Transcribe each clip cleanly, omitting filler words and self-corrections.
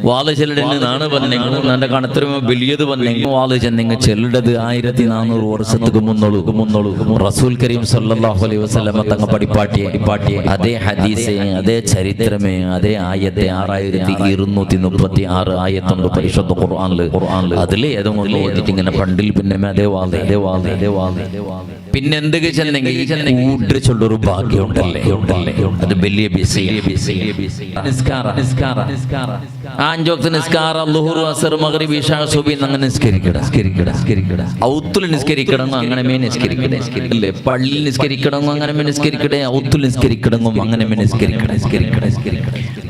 വാള് ചെല്ലിടുന്നാണ് പറഞ്ഞെങ്കിൽ എന്റെ കണത്തിരുമ വലിയത് പറഞ്ഞെങ്കിൽ വാള് ചെന്നെങ്കിൽ ചെല്ലിടത് 1400 വർഷத்துக்கு മുന്നോളൂ റസൂൽ കരീം സല്ലല്ലാഹു അലൈഹി വസല്ലം തങ്ങൾ പഠിപ്പാട്ടിയെ അതേ ഹദീസേ അതേ ചരിത്രമേ അതേ ആയത്തെ 6236 ആയത്തുണ്ട് പരിശുദ്ധ ഖുർആനിൽ അതിൽ ഏതെങ്കിലും ഓതിട്ട് ഇങ്ങനെ പണ്ടിൽ പിന്നെ അതേ വാള് പിന്നെ എന്തൊക്കെ ചെന്നെങ്കിൽ കൂട്ടിച്ചുള്ളൊരു ഭാഗ്യം ഉണ്ടല്ലേ അത് വലിയ നിസ്കാരം ളുഹുർ അസ്ർ മഗ്രിബ് ഇശാ സുബ്ഹി അങ്ങനെ നിസ്കരിക്കണം ഔത്തുൽ നിസ്കരിക്കണം അങ്ങനെ നിസ്കരിക്കണം അല്ലേ പള്ളിയിൽ നിസ്കരിക്കണം അങ്ങനെ നിസ്കരിക്കട്ടെ ഔത്തുൽ നിസ്കരിക്കണം അങ്ങനെ നിസ്കരിക്കണം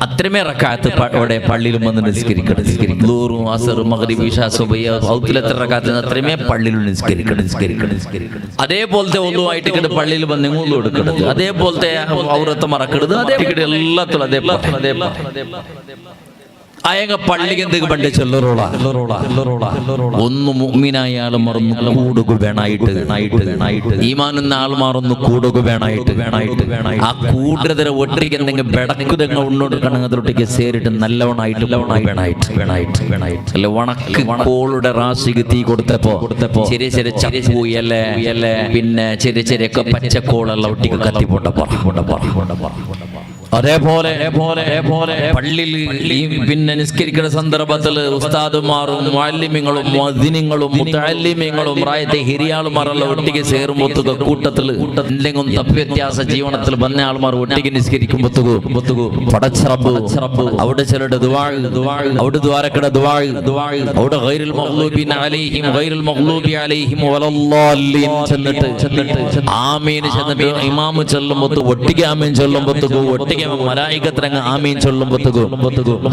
അത്രമേ റക്അത്ത് അവിടെ പള്ളിയിലും വന്ന് നിസ്കരിക്കണം ളുഹുർ അസ്ർ മഗ്രിബ് ഇശാ സുബ്ഹി ഔത്തുൽ എത്ര റക്അത്ത് അത്രമേ പള്ളിയിൽ നിസ്കരിക്കണം അതേപോലത്തെ ഒന്നുമായിട്ട് ഇങ്ങോട്ട് പള്ളിയിൽ വന്ന് ഒന്നും എടുക്കരുത് അതേപോലത്തെ ഔറത്ത് മറക്കരുത് എല്ലാത്തിലും അതേപോലെ അയങ്ങ പള്ളിക്ക് എന്തൊക്കെ പണ്ട് ചെല്ലറോളാ ഒന്ന് മുഅ്മിനായാലും മറന്നു കൂടുക വേണായിട്ട് ഈമാനെന്ന ആൾ മാറുന്നു കൂടുക വേണായിട്ട് ആ കൂടുതൽ ഒട്ടിക്ക് എന്തെങ്കിലും ബെടക്കുതങ്ങ ഉണ്ണോടുക്കണം അതിലൊട്ടിക്ക് സേരിട്ട് നല്ലവണ്ണായിട്ട് വേണായിട്ട് അല്ല വണക്ക് കോളുടെ റാശിക്ക് തീ കൊടുത്തപ്പോ ചെറിയ ചപ്പൂ അല്ലേ പിന്നെ ചെറിയ പച്ചക്കോളെല്ലാം ഒട്ടിക്ക് കത്തി പോണ്ട അതേപോലെ പള്ളിയിൽ പിന്നെ നിസ്കരിക്കുന്ന സന്ദർഭത്തിൽ ഉസ്താദുമാരും മുഅല്ലിമീങ്ങളും മുഅദ്ദിനീങ്ങളും മുതഅല്ലിമീങ്ങളും പ്രായത്തെ ഹിരിയാളുമാരെല്ലാം ഒട്ടിക്ക് ചേർമ്പൊത്തുക കൂട്ടത്തിൽ എന്തെങ്കിലും തപ്പ്യത്യാസ ജീവനത്തിൽ വന്ന ആൾമാർ ഒട്ടിക്ക് നിസ്കരിക്കുമ്പോത്തുകു പടച്ചറബ് അവിടെ ചിലരുടെ അവിടെ ദ്വാരക്കട അവിടെ ഗൈറുൽ മഗ്ലൂബി അലൈഹിം വലല്ലാലിൻ ചെന്നിട്ട് ആമീൻ ചെന്നിട്ട് ഇമാം ചൊല്ലുമ്പോൾ ഒട്ടിക്ക് ആമീൻ ചൊല്ലുമ്പോത്തുകു ഒട്ടിക്ക് മലായികത്രങ്ങ് ആമീൻ ചൊല്ലുമ്പോത്തുകു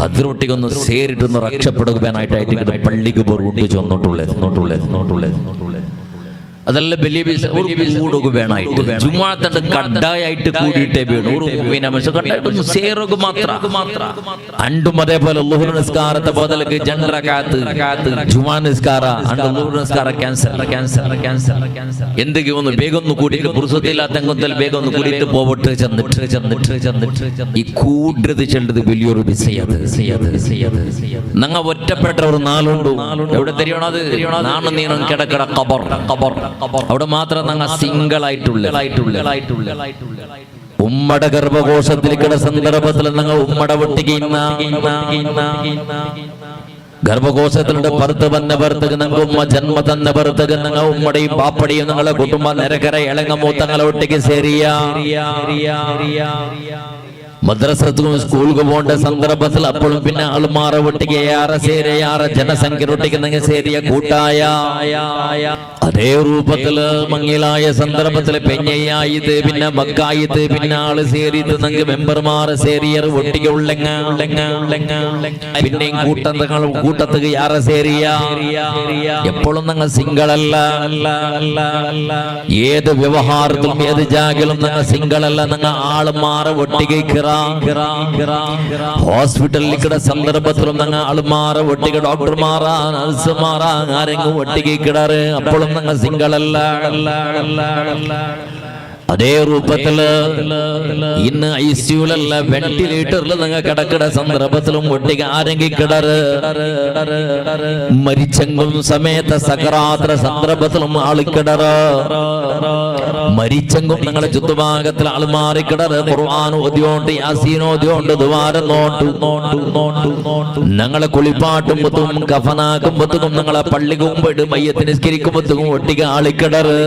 അതിരൊട്ടിക്കൊന്ന് സേരിട്ടൊന്ന് രക്ഷപ്പെടുവാനായിട്ടായിട്ട് പള്ളിക്ക് പോയിട്ട് ചെന്നിട്ടുള്ളത് അതല്ല വലിയ കൂടുക വേണായിട്ട് ജുമാഅത്ത് കഡായായിട്ട് കൂടിയിട്ടേ വേണം സേറുക മാത്രം അണ്ടും അതേപോലെ ളുഹുർ നിസ്കാരത്തെ ബദലക്ക് ജൻറകാത്ത് ജുമാ നിസ്കാര അണ്ട് ളുഹുർ നിസ്കാര ക്യാൻസൽ എന്തൊക്കെ ഒന്ന് വേഗം ഒന്ന് കൂടിയിട്ട് പുരുഷത്തില്ലാത്തെങ്കിൽ വേഗം ഒന്ന് കൂടിയിട്ട് പോവട്ടെ ചെന്നിട്ട് ഈ കൂടരുത് ചെല്ലത് വലിയൊരു നങ്ങ ഒറ്റപ്പെട്ട ഒരു നാളുണ്ട് എവിടെ തെരിയണത് നാണു നീണം കിടക്കട ഖബർ അവിടെ മാത്രം ഞങ്ങൾ സിംഗിൾ ആയിട്ടുള്ള ഉമ്മയുടെ ഗർഭകോശത്തിലേക്കുള്ള സന്ദർഭത്തിൽ ഞങ്ങൾ ഉമ്മയുടെ ഒട്ടിക്ക് ഗർഭകോശത്തിലുണ്ട് പുറത്ത് വന്ന പുറത്തേക്ക് ഞങ്ങൾ ഉമ്മ ജന്മ തന്ന പുറത്തേക്ക് ഞങ്ങൾ ഉമ്മയുടെയും പാപ്പടിയും നിങ്ങളെ കുടുംബ നിരക്കര ഇളങ്ങ മൂത്തങ്ങളെ ഒട്ടിക്ക് ശരിയാ മദ്രസത്തും സ്കൂൾക്ക് പോകേണ്ട സന്ദർഭത്തിൽ അപ്പോഴും പിന്നെ ആൾമാറ ഒട്ടിക്ക് ഏറെ ജനസംഖ്യ ഒട്ടിക്കുന്ന ശരിയ കൂട്ടായ അതേ രൂപത്തില് മങ്ങിലായ സന്ദർഭത്തില് പെഞ്ഞയായത് പിന്നെ മക്കായത് പിന്നെ ആള് സേരിത് നങ്ങ് മെമ്പർമാർ സേരിയർ ഒട്ടിക്ക് ഉള്ളങ്ങ പിന്നെയും കൂട്ടത്തുക യാറെ സേരിയ എപ്പോഴും ഞങ്ങൾ സിംഗിളല്ല ഏത് വ്യവഹാരത്തിലും ഏത് ജാഗിലും ഞങ്ങൾ സിംഗിളല്ല ഞങ്ങൾ ആൾമാറ ഒട്ടിക്ക് ഹോസ്പിറ്റലിൽ സന്ദർഭത്തിലും ഞങ്ങൾ ആൾമാറ ഒട്ടിക്ക് ഡോക്ടർമാറാ നഴ്സുമാറാ ആരെങ്കിലും ഒട്ടിക്ക് കിടാറ് അപ്പോഴും ഞങ്ങൾ സിംഗിളല്ല അതേ രൂപത്തില് ഇന്ന് ഐസിയുലല്ല വെന്റിലേറ്ററിൽ നിങ്ങൾ കിടക്കുന്ന സന്ദർഭത്തിലും ഒട്ടിക്ക് ആരെങ്കിലും കിടറ് മരിച്ചെങ്കിലും സമയത്ത് സകറാത്ര സന്ദർഭത്തിലും ആളിക്കിടറ് മരിച്ചെങ്കും നിങ്ങളെ ചുറ്റുഭാഗത്തിൽ ആൾ മാറിക്കിടറ് ഖുർആൻ ഓതിയോണ്ട് യാസീൻ ഓതിയോണ്ട് ദ്വാരം നോട്ടു ഞങ്ങളെ കുളിപ്പാട്ടുമ്പത്തും കഫനാക്കുമ്പത്തും നിങ്ങളെ പള്ളിക്ക് മുമ്പിട്ട് മയ്യത്ത് നിസ്കരിക്കുമ്പത്തും ഒട്ടിക്ക് ആളിക്കിടറ്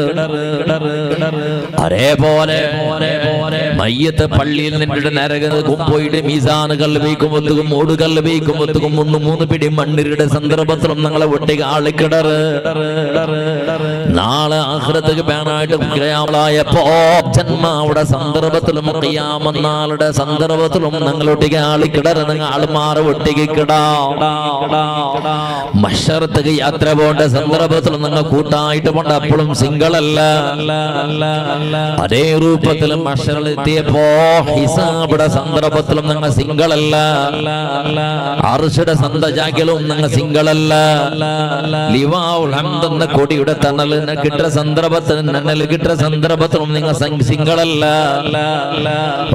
അതേപോലെ മയ്യത്ത് പള്ളിയിൽ നിന്നിട്ട് നരകം പോയിട്ട് മീസാനുകൾ വീക്കുമ്പത്തും ഓടുകൾ വീക്കുമ്പത്തും 3 പിടി മണ്ണിരുടെ സന്ദർഭത്തിലും ഞങ്ങളെ ഒട്ടിക്ക് ആളിക്കിടറ് നാളെ ആഖിറത്തേക്ക് പേനായിട്ട് ജന്മ അവിടെ സന്ദർഭത്തിലും ഖിയാമനാളുടെ സന്ദർഭത്തിലും ഞങ്ങളൊട്ടിക്ക് ആളിക്കിടറ് നിങ്ങൾ ആൾമാറ് ഒട്ടിക്ക് മഹ്ശറത്തേക്ക് യാത്ര പോകേണ്ട സന്ദർഭത്തിലും നിങ്ങൾ കൂട്ടായിട്ട് പോണ്ട അപ്പോഴും സിംഗിൾ അല്ല അതേ രൂപത്തിലും മഹ്ശറിലെത്തിയപ്പോ ഹിസാബിയുടെ സന്ദർഭത്തിലും നിങ്ങൾ സിംഗിളല്ല, അർശിയുടെ സന്തജാക്കിലും നിങ്ങൾ സിംഗിളല്ല. ലിവാഉൽ ഹംദ് എന്ന കൊടിയുടെ തണലിന് കിട്ടുന്ന സന്ദർഭത്തിൽ നന്നൽ കിട്ടുന്ന സന്ദർഭത്തിലും നിങ്ങൾ സിംഗിളല്ല.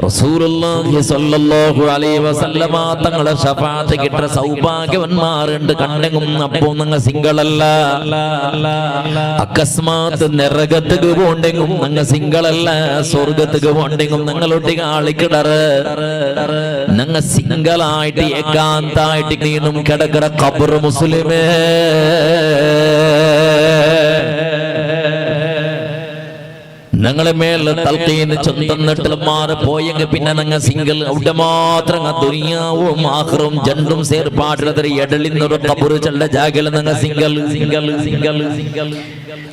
റസൂലുള്ളാഹി സ്വല്ലല്ലാഹു അലൈഹി വസല്ലമ തങ്ങളുടെ ശഫാഅത്ത് കിട്ടുന്ന സൗഭാഗ്യവന്മാരുണ്ട് കണ്ടെങ്കും. അപ്പോൾ നിങ്ങൾ സിംഗിളല്ല. അകസ്മാത്ത് നരകത്തുക്ക് പോണ്ടെങ്കും നിങ്ങൾ സിംഗിളല്ല. സ്വർഗത്തുക്ക് പോണ്ടെങ്കും നിങ്ങളൊട്ടിക്ക് ആളിക്കിടറ്. നിങ്ങൾ സിംഗിളായിട്ട് ഏകാന്തായിട്ട് നീന്നും കിടക്കിട ഖബർ മുസ്ലിമേ. ഞങ്ങളെ മേലെ തൽക്കീന് ചന്തന്നിട്ട് മാറി പോയെങ്കിൽ പിന്നെ നിങ്ങൾ സിംഗിൾ അവിടെ മാത്രം ദുനിയാവും ആഖിറും രണ്ടും സേർപ്പാട്ടിലൊരു എടലിന്നൊരു ഖബർ ചെല്ല ജാഗിൽ നിങ്ങൾ സിംഗിൾ സിംഗിൾ സിംഗിൾ സിംഗിൾ.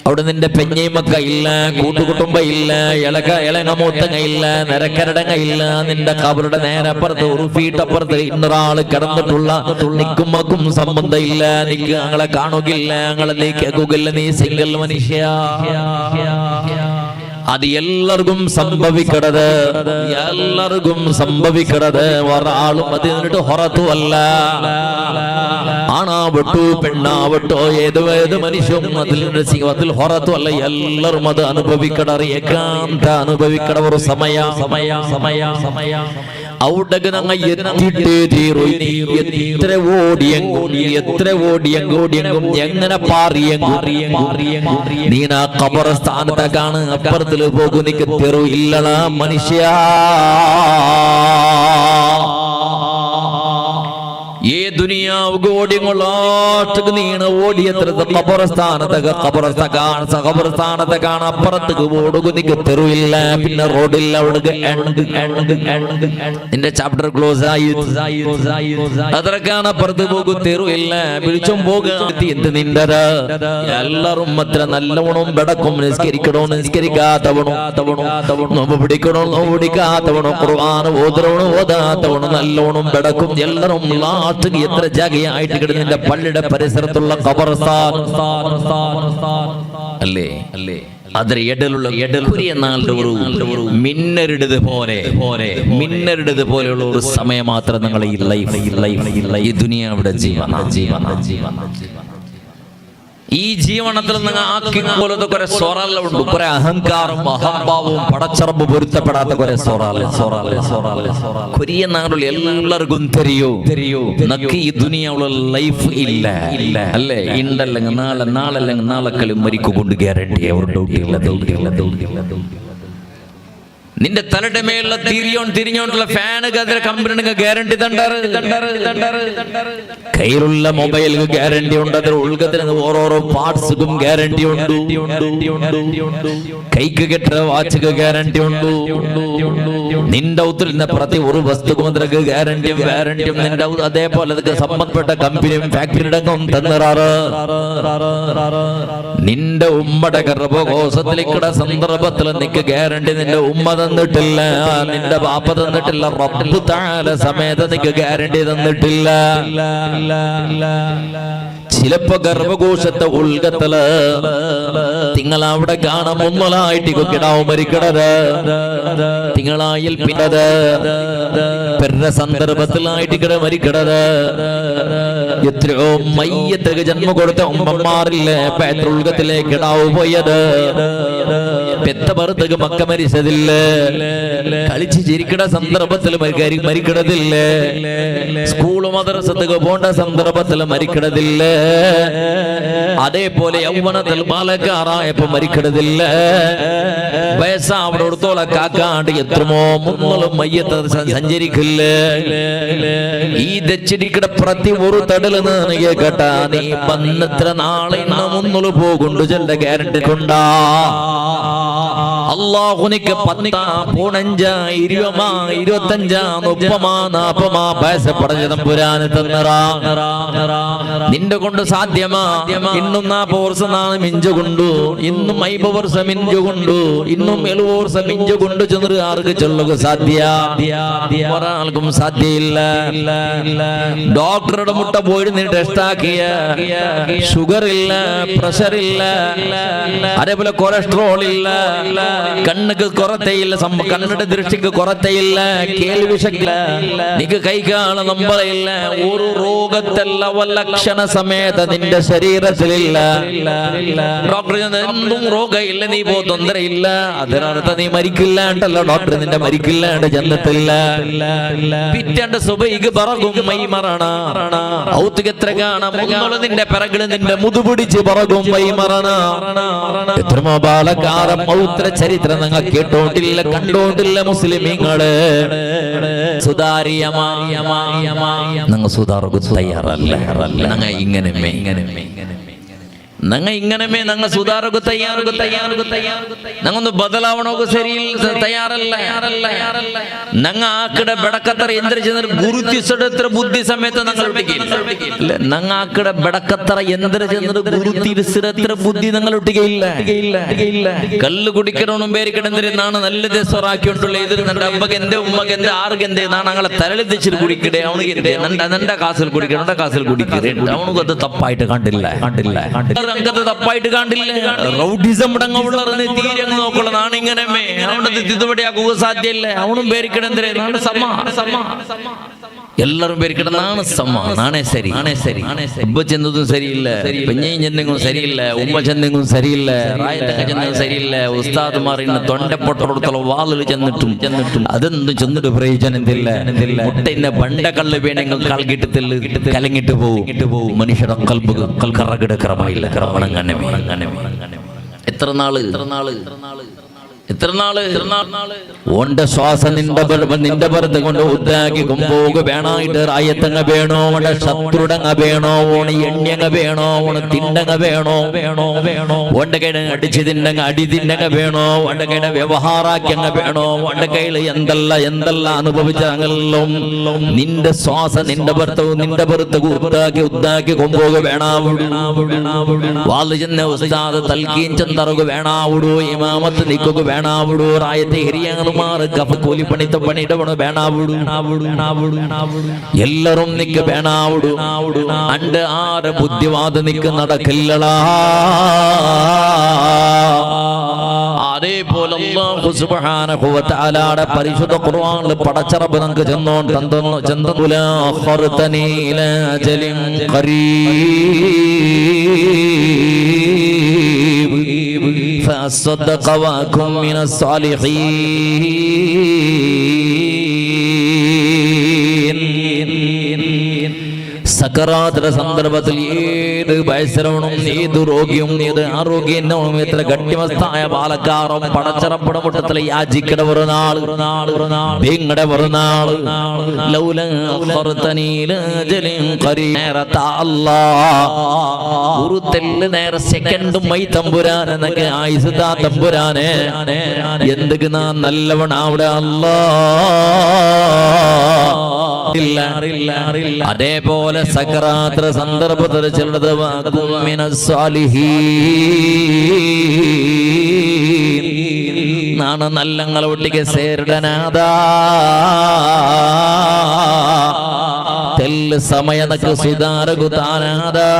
അവിടെ നിന്റെ പെഞ്ഞൈമക്ക ഇല്ല, കൂട്ടുകുടുംബ ഇല്ല, ഇളങ്ങമൂത്തങ്ങ ഇല്ല, നിരക്കരടങ്ങ ഇല്ല. നിന്റെ ഖബറുടെ നേരെ അപ്പുറത്ത് ഒരു ഫീറ്റ് അപ്പുറത്ത് ഇന്നൊരാള് കിടന്നിട്ടുള്ള നിക്കുമ്മക്കും സംബന്ധം ഇല്ല. നിക്ക് ഞങ്ങളെ കാണുകില്ല, ഞങ്ങളെ നീ കേൾക്കുകില്ല. നീ സിംഗിൾ മനുഷ്യ. അത് എല്ലാവർക്കും സംഭവിക്കണത്, എല്ലാവർക്കും സംഭവിക്കണത്. ഒരാളും അതിനിട്ട് ഹൊറത്തുമല്ല. ആണാവട്ടോ പെണ്ണാവട്ടോ ഏത് മനുഷ്യനും അതിൽ ഹൊറത്തുമല്ല. എല്ലാവരും അത് അനുഭവിക്കണ, ഏകാന്ത അനുഭവിക്കണ ഒരു സമയ സമയ സമയ സമയ ഔടക ഞങ്ങൾ എത്തിട്ടേ തീരൂ. എത്ര ഓടിയെങ്കും എങ്ങനെ പാറിയെങ്കും നീ ആ ഖബർസ്ഥാനത്തേക്കാണ് അപ്പുറത്തിൽ പോകും. നിക്ക് തെറു ഇല്ലടാ മനുഷ്യ. ഈ ദുനിയാവ് ഓടിയൊള്ളാട്ടക്ക് നീണ ഓടിയത്ര ഖബർസ്ഥാനത്തേക്കാണ് അപ്പുറത്തേക്ക് ഓടുക. നിക്ക് തെരുവില്ല, പിന്നെ റോഡില്ല. അവിടെ നിന്റെ ചാപ്റ്റർ ക്ലോസ് ആയി. അതൊക്കെയാണ് അപ്പുറത്ത് പോകും. തെരുവില്ല, വിളിച്ചും പോകുക. എന്ത് നിന്റെ എല്ലാരും അത്ര നല്ലവണ്ണം ബെടക്കും. നിസ്കരിക്കണോ നിസ്കരിക്കാത്തവണോ, നോമ്പ് പിടിക്കണോ നോമ്പ് പിടിക്കാത്തവണോ, ഖുർആൻ ഓതണോ ഓതാത്തവണോ നല്ലോണം ബെടക്കും. എല്ലാരും എത്ര ജാഗയായിട്ട് കിടന്നിന്റെ പള്ളിയുടെ പരിസരത്തുള്ള ഖബർസ്ഥാൻ അല്ലേ അല്ലേ. അതിൽ ഇടലുള്ള ഒരു മിന്നരുടത് പോലെയുള്ള ഒരു സമയം മാത്രം നിങ്ങൾ ഈ ലൈഫ് ഈ ദുനിയാവിടെ ഈ ജീവനത്തിൽ നിങ്ങൾ ആക്കിപ്പോലത്തെ കുറെ സ്വറല്ല ഉണ്ട്. കുറെ അഹങ്കാരം അഹംഭാവവും പടച്ചറമ്പ് പൊരുത്തപ്പെടാത്ത കുറെ കൊറിയ നാടുള്ള എല്ലാവർക്കും തെരിയോ നക്ക് ഈ ദുനിയാവുള്ള ലൈഫ് ഇല്ല ഇല്ല അല്ലേ. ഉണ്ടല്ലെങ്കിൽ നാളല്ലെങ്കിൽ നാളെക്കളി മരിക്കൊണ്ട് ഗ്യാരണ്ടി. അവർ ഡൗട്ട് നിന്റെ തലയുടെ മേലുള്ള തിരിഞ്ഞോണ്ടുള്ള ഫാന് കമ്പനി ഗ്യാരണ്ടി കയ്യിലുള്ള മൊബൈലിന് ഗ്യാരണ്ടി ഉണ്ട്. അതിൽ ഉൾഗത്തിന് ഓരോരോ പാർട്സും ഗ്യാരണ്ടി ഉണ്ട്. കൈക്ക് കെട്ടുന്ന വാച്ചുക്ക് ഗ്യാരണ്ടി ഉണ്ട്. നിന്റെ ഔത്തുന്ന പ്രതി ഒരു വസ്തുക്കും അതിനൊക്കെ ഗ്യാരണ്ടിയും നിന്റെ അതേപോലെ അതൊക്കെ സംബന്ധപ്പെട്ട കമ്പനിയും ഫാക്ടറിയുടെ തന്നിറാറ്. നിന്റെ ഉമ്മയുടെ ഗർഭകോശത്തിലേക്കുള്ള സന്ദർഭത്തിൽ നിനക്ക് ഗ്യാരണ്ടി നിന്റെ ഉമ്മ തന്നിട്ടില്ല, നിന്റെ ബാപ്പ തന്നിട്ടില്ല, റബ്ബ് തആല സമേത നിനക്ക് ഗ്യാരണ്ടി തന്നിട്ടില്ല. ചിലപ്പോ ഗർഭകോശത്തെ ഉൾഗത്തല് നിങ്ങൾ അവിടെ കാണാൻ ഒന്നലായിട്ട് കിടാവ് മരിക്കണത് തിങ്കളായിൽ പിന്നത് പെരുടെ സന്ദർഭത്തിലായിട്ട് കിട മരിക്കണത്. എത്രയോ മയ്യത്തക്ക് ജന്മം കൊടുത്ത ഉമ്മമാരില്ലേ ഉൾഗത്തിലേക്ക് കിടാവ് പോയത്. പെത്ത ഭർത്തക്ക് മക്ക മരിച്ചതില്ലേ, കളിച്ച് ചിരിക്കണ സന്ദർഭത്തിൽ മരിക്കണതില്ലേ, സ്കൂള് മദ്രസത്തേക്ക് പോണ്ട സന്ദർഭത്തിൽ മരിക്കണതില്ലേ, അതേപോലെ യൗവനത്തിൽ ബാലക്കാറായപ്പോ മരിക്കണതില്ല. വയസ്സാവിടത്തോളം കാക്കാണ്ട് എത്രമോ മുന്നോളം മയ്യത്ത് സഞ്ചരിക്കില്ലേ. ഈ ദച്ചിടിക്കട പ്രതി ഒരു തടല് നീ കേട്ടാ നീ വന്നത്ര നാളെ മുന്നോള് പോകുണ്ട് ചെല്ല ഗ്യാരണ്ടി കൊണ്ടാ. അള്ളാഹുനിക്ക് 10, 15, 20, 25, 30, 40 വയസ്സ് പടഞ്ഞ തമ്പുരാന് തന്നറാ. നിന്റെ കൊണ്ട് സാധ്യമാ. ഇന്നും 40 വർഷം നാളെ മിഞ്ചുകൊണ്ടു, ഇന്നും 50 വർഷം മിഞ്ചുകൊണ്ടു, ഇന്നും 70 വർഷം മിഞ്ചുകൊണ്ടു ചെന്ന് ആർക്ക് ചൊല്ലുക സാധ്യ? ഒരാൾക്കും സാധ്യയില്ല. ഡോക്ടറുടെ മുട്ട പോയി നീ ടെസ്റ്റ് ആക്കിയ ഷുഗർ ഇല്ല, പ്രഷർ ഇല്ല, അതേപോലെ കൊളസ്ട്രോൾ ഇല്ല, കണ്ണുക്ക് കൊറത്തയില്ല, കണ്ണിന്റെ ദൃഷ്ടിക്ക് കൊറത്തയില്ല, കേൾവി ശക്തി നിക്ക് കൈകാണ നമ്പറില്ല, ഒരു രോഗത്തല്ല ലക്ഷണ സമേത നിന്റെ ശരീരത്തിലില്ല. ഡോക്ടർ എന്തും രോഗമില്ല, നീ പോ തൊന്തരയില്ല, അതിനർത്ഥം നീ മരിക്കില്ലാണ്ടല്ലോ. ഡോക്ടർ നിന്റെ മരിക്കില്ലാണ്ട് ചെന്നിട്ടില്ല. പിറ്റേണ്ട സുബൈക്ക് പറകും മൈ മറണ ഔത്തുക്ക് എത്ര കാണാം നിന്റെ പിറകില് നിന്റെ മുതുപിടിച്ച് പറകും മൈ മറണ. എത്രമോ ബാലകാലം ഔത്ര ചരിത്രം നിങ്ങൾ കേട്ടോണ്ടില്ല, കണ്ടോണ്ടില്ല മുസ്ലിമീങ്ങള്. നിങ്ങൾ സുധാർക്ക് തയ്യാറല്ല. ഞങ്ങൾ ഇങ്ങനെ ഞങ്ങൾ സുധാർക്ക് ഞങ്ങൊന്ന് ബദലാവണോക്ക് ശരിയില്ല, തയ്യാറല്ല. ഞങ്ങ ആക്കടെ ബെടക്കത്തറ എന്തിനു ചെന്ന ഗുരുത്തിസെടുത്ത ബുദ്ധി സമയത്ത് ഞങ്ങൾ ഒട്ടിക്കയില്ല. ഞങ്ങ ആക്കടെ ബെടക്കത്തറ എന്തിനു ചെന്നത് ഗുരുത്തിരിസിടത്ര ബുദ്ധി ഞങ്ങൾ ഒട്ടിക്കയില്ല. കല്ല് കുടിക്കണമെന്നും പേരിക്കണെന്തിനാണ് നല്ല ദിവസറാക്കിയിട്ടുള്ള ഇത് നിന്റെ അമ്മക്ക് എന്റെ ഉമ്മക്ക് എന്റെ ആർക്ക് എന്തേ നാ ഞങ്ങളെ തലളിച്ചിട്ട് കുടിക്കടേ അവനുക്ക് നിന്റെ കാസിൽ കുടിക്കണം, എന്റെ കാസിൽ കുടിക്കേ. അവനക്ക് അത് തപ്പായിട്ട് കണ്ടില്ല. അങ്കത്ത് തപ്പായിട്ട് കണ്ടില്ല. റൗഡിസം ഉള്ളറിന് തീരെ നോക്കുള്ളതാണ്. ഇങ്ങനെ അവനത് തിതുപടിയാക്കുക സാധ്യല്ല. അവനും പേരിക്കണെന്തിനാണ് എല്ലാരും പേരിക്കിടന്നാണ് നാണേ ശരി. ഉമ്മ ചെന്നതും ശരിയില്ല, പെഞ്ഞയും ചെന്നെങ്കും ശരിയില്ല, ഉമ്മ ചെന്നെങ്കും ശരിയില്ല, റായത്തൊക്കെ ചെന്നെങ്കും ശരിയില്ല. ഉസ്താദുമാർ ഇന്ന് തൊണ്ടപ്പൊട്ടോടത്തോളം വാതിൽ ചെന്നിട്ടും അതൊന്നും ചെന്നിട്ട് പ്രയോജനം എന്തില്ല. മുട്ടയിന്റെ ബണ്ടക്കള്ള് വേണമെങ്കിൽ കളകിട്ടത്തില് കലങ്ങിട്ട് പോവും. മനുഷ്യരുടെ കൽബ് കറകിടക്കറമായില്ല. എത്ര നാള് ഓണ്ട ശ്വാസം നിന്റെ പുറത്ത് കൊണ്ട് ഉദ്രാക്കി കൊമ്പോക വേണായിട്ട് റായത്തങ്ങ വേണോ, ഓണ ശത്രുടങ്ങ വേണോ, ഓണ എണ്യങ്ങ വേണോ, ഓണ തിണ്ടങ്ങ വേണോ, ഓണ്ട കൈയുടെ അടിച്ച് തിണ്ടങ്ങ അടി തിണ്ടങ്ങ വേണോ, ഓണ്ട കൈയുടെ വ്യവഹാരാക്കങ്ങ വേണോ, ഓണ്ട കയ്യിൽ എന്തെല്ലാം അനുഭവിച്ചെല്ലാം നിന്റെ ശ്വാസം നിന്റെ പുറത്ത് ഉദ്രാക്കി കൊമ്പോക വേണാവിടു. വാല് ചെന്ന ഉസ്താദ് തൽക്കീൻ ചന്തറുക വേണാവിടു. ഇമാമത്ത് നിക്കുക വേണാവിടു. റായത്തെ ഹിരിയങ്ങളുമാർ കൂലി പണിയിടവണ വേണാവിടു. എല്ലാരും നിക്ക് വേണാവിടു. അണ്ട് ആറ് ബുദ്ധിവാദ നിക്ക് നടക്കില്ലടാ. അതേപോലെ അല്ലാഹു സുബ്ഹാനഹു വ തആലയുടെ പരിശുദ്ധ ഖുർആനിൽ പടച്ചറബ് നമുക്ക് ചെന്തോല ഖർതനി ഇലാ ജലിൻ ഖരീബ് ഫഅസ്സദഖ വഅകും മിനസ് സാലിഹീൻ. സക്കറാത്തിന്റെ സന്ദർഭത്തിൽ ഏത് വയസ്സരവണും ഏത് രോഗിയും ഏത് ആരോഗ്യവും എത്ര ഗണ്യമസ്ഥായ പാലക്കാറും പടച്ചറപ്പടമുട്ടത്തിലെ യാചിക്കട ഒരു നാൾ നിങ്ങളുടെ ഒരു നാൾ നേരെ സെക്കൻഡും മൈ തമ്പുരാൻ എന്നൊക്കെ ആയിസുദാ തമ്പുരാനെ എന്തൊക്കെ നാ നല്ലവണ അവിടെ അല്ലാ. അതേപോലെ സക്കറാത്ര സന്ദർഭത്തിൽ ചിലത് നാണ് നല്ലങ്ങളെ ഒട്ടിക്ക് സേരുടനാദാ തെല്ല് സമയനക്ക് സുധാരകുതാനാദാ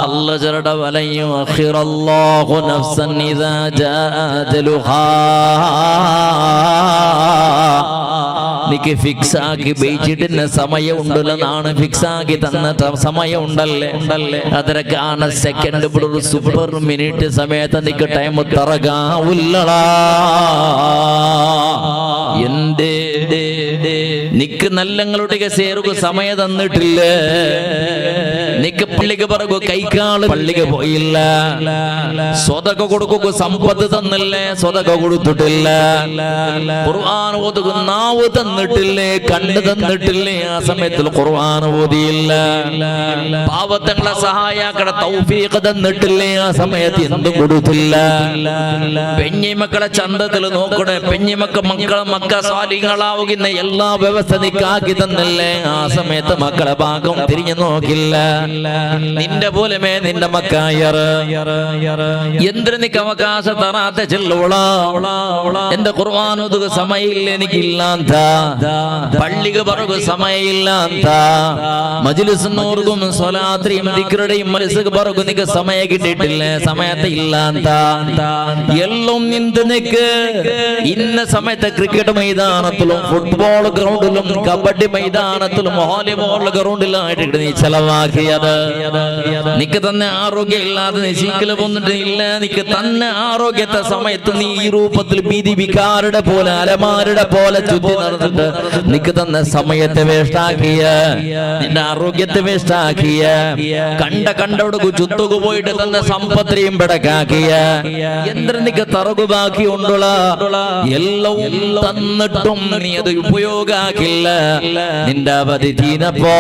അല്ല ചെറുട വലയും അഖിറല്ലാഹു നഫ്സൻ ഇദാ ജാഅ അജലുഹാ. നിക്ക് ഫിക്സ് ആക്കി വെച്ചിട്ട് സമയം ഉണ്ടല്ലെന്നാണ് ഫിക്സ് ആക്കി തന്ന സമയം ഉണ്ടല്ലേ അതിനൊക്കെ സെക്കൻഡ് ഒരു സൂപ്പർ മിനിറ്റ് സമയത്ത് നിക്ക് ടൈം തറകാവില്ലടാ. എന്തേ നിക്ക് നല്ലങ്ങളുടെ സേറുക സമയം തന്നിട്ടില്ല. നിക്ക് പള്ളിക്ക് പറകു കൈക്കാള് പള്ളിക്ക് പോയില്ല. സ്വതക കൊടുക്കുക സമ്പത്ത് തന്നില്ലേ, സ്വതക കൊടുത്തിട്ടില്ല. ഖുർആൻ ഓതുക നാവ് തന്നിട്ടില്ലേ, കണ്ണ് തന്നിട്ടില്ലേ, ആ സമയത്തിൽ ഖുർആൻ ഓതിയില്ല. പാവത്തങ്ങളെ സഹായാക്കട തൗഫീഖ് തന്നിട്ടില്ലേ, ആ സമയത്ത് എന്തും കൊടുത്തില്ല. പെഞ്ഞിമക്കളെ ചന്തത്തിൽ നോക്കണേ, പെഞ്ഞിമക്കളെ മക്ക സ്വാലിഹീങ്ങളാവുന്ന എല്ലാ വ്യവസ്ഥ നിക്കാക്കി തന്നല്ലേ, ആ സമയത്ത് മക്കളെ ഭാഗം തിരിഞ്ഞു നോക്കില്ല. നിന്റെ പോലുമേ നിന്റെ മക്കായർ എന്തിനു നിക്ക് അവകാശ തറാത്ത ചെല്ലോള. എന്റെ ഖുർആൻ ഒതുക സമയമില്ല എനിക്കില്ലാത്ത, പള്ളിക്ക് പറകു സമയമില്ലാത്ത, മജ്ലിസിനോർക്കും സ്വലാത്രിയും ദിക്റുടെയും മനസ്സിക്ക് പറകു നിക്ക് സമയം കിട്ടിയിട്ടില്ല, സമയത്ത് ഇല്ലാത്ത എല്ലാം നിന്ത് നിക്ക്. ഇന്ന സമയത്ത് ക്രിക്കറ്റ് മൈതാനത്തിലും ഫുട്ബോൾ ഗ്രൗണ്ടിലും കബഡി മൈതാനത്തിലും വോളിബോൾ ഗ്രൗണ്ടിലായിട്ട് നീ ചെലവാക്കിയത്. നിക്ക് തന്നെ ആരോഗ്യം ഇല്ലാതെ നീ ശീക്കല് പോന്നിട്ടില്ല. നിക്ക് തന്നെ ആരോഗ്യത്തെ സമയത്ത് നീ ഈ രൂപത്തിൽ ബീദിബിക്കാരുടെ പോലെ അലമാരുടെ പോലെ ചുറ്റി നടന്നിട്ട് നിക്ക് തന്നെ സമയത്തെ വേസ്റ്റാക്കിയ, നിന്റെ ആരോഗ്യത്തെ വേസ്റ്റാക്കിയ, കണ്ടോടു ചുത്തുകു പോയിട്ട് തന്നെ സമ്പത്രിയും പിടക്കാക്കിയ, എന്തിനു തറകു ബാക്കിയുണ്ടുള്ള എല്ലാം തന്നിട്ടും നീ അത് ഉപയോഗാക്കില്ല. നിന്റെ അവധി തീനപ്പോ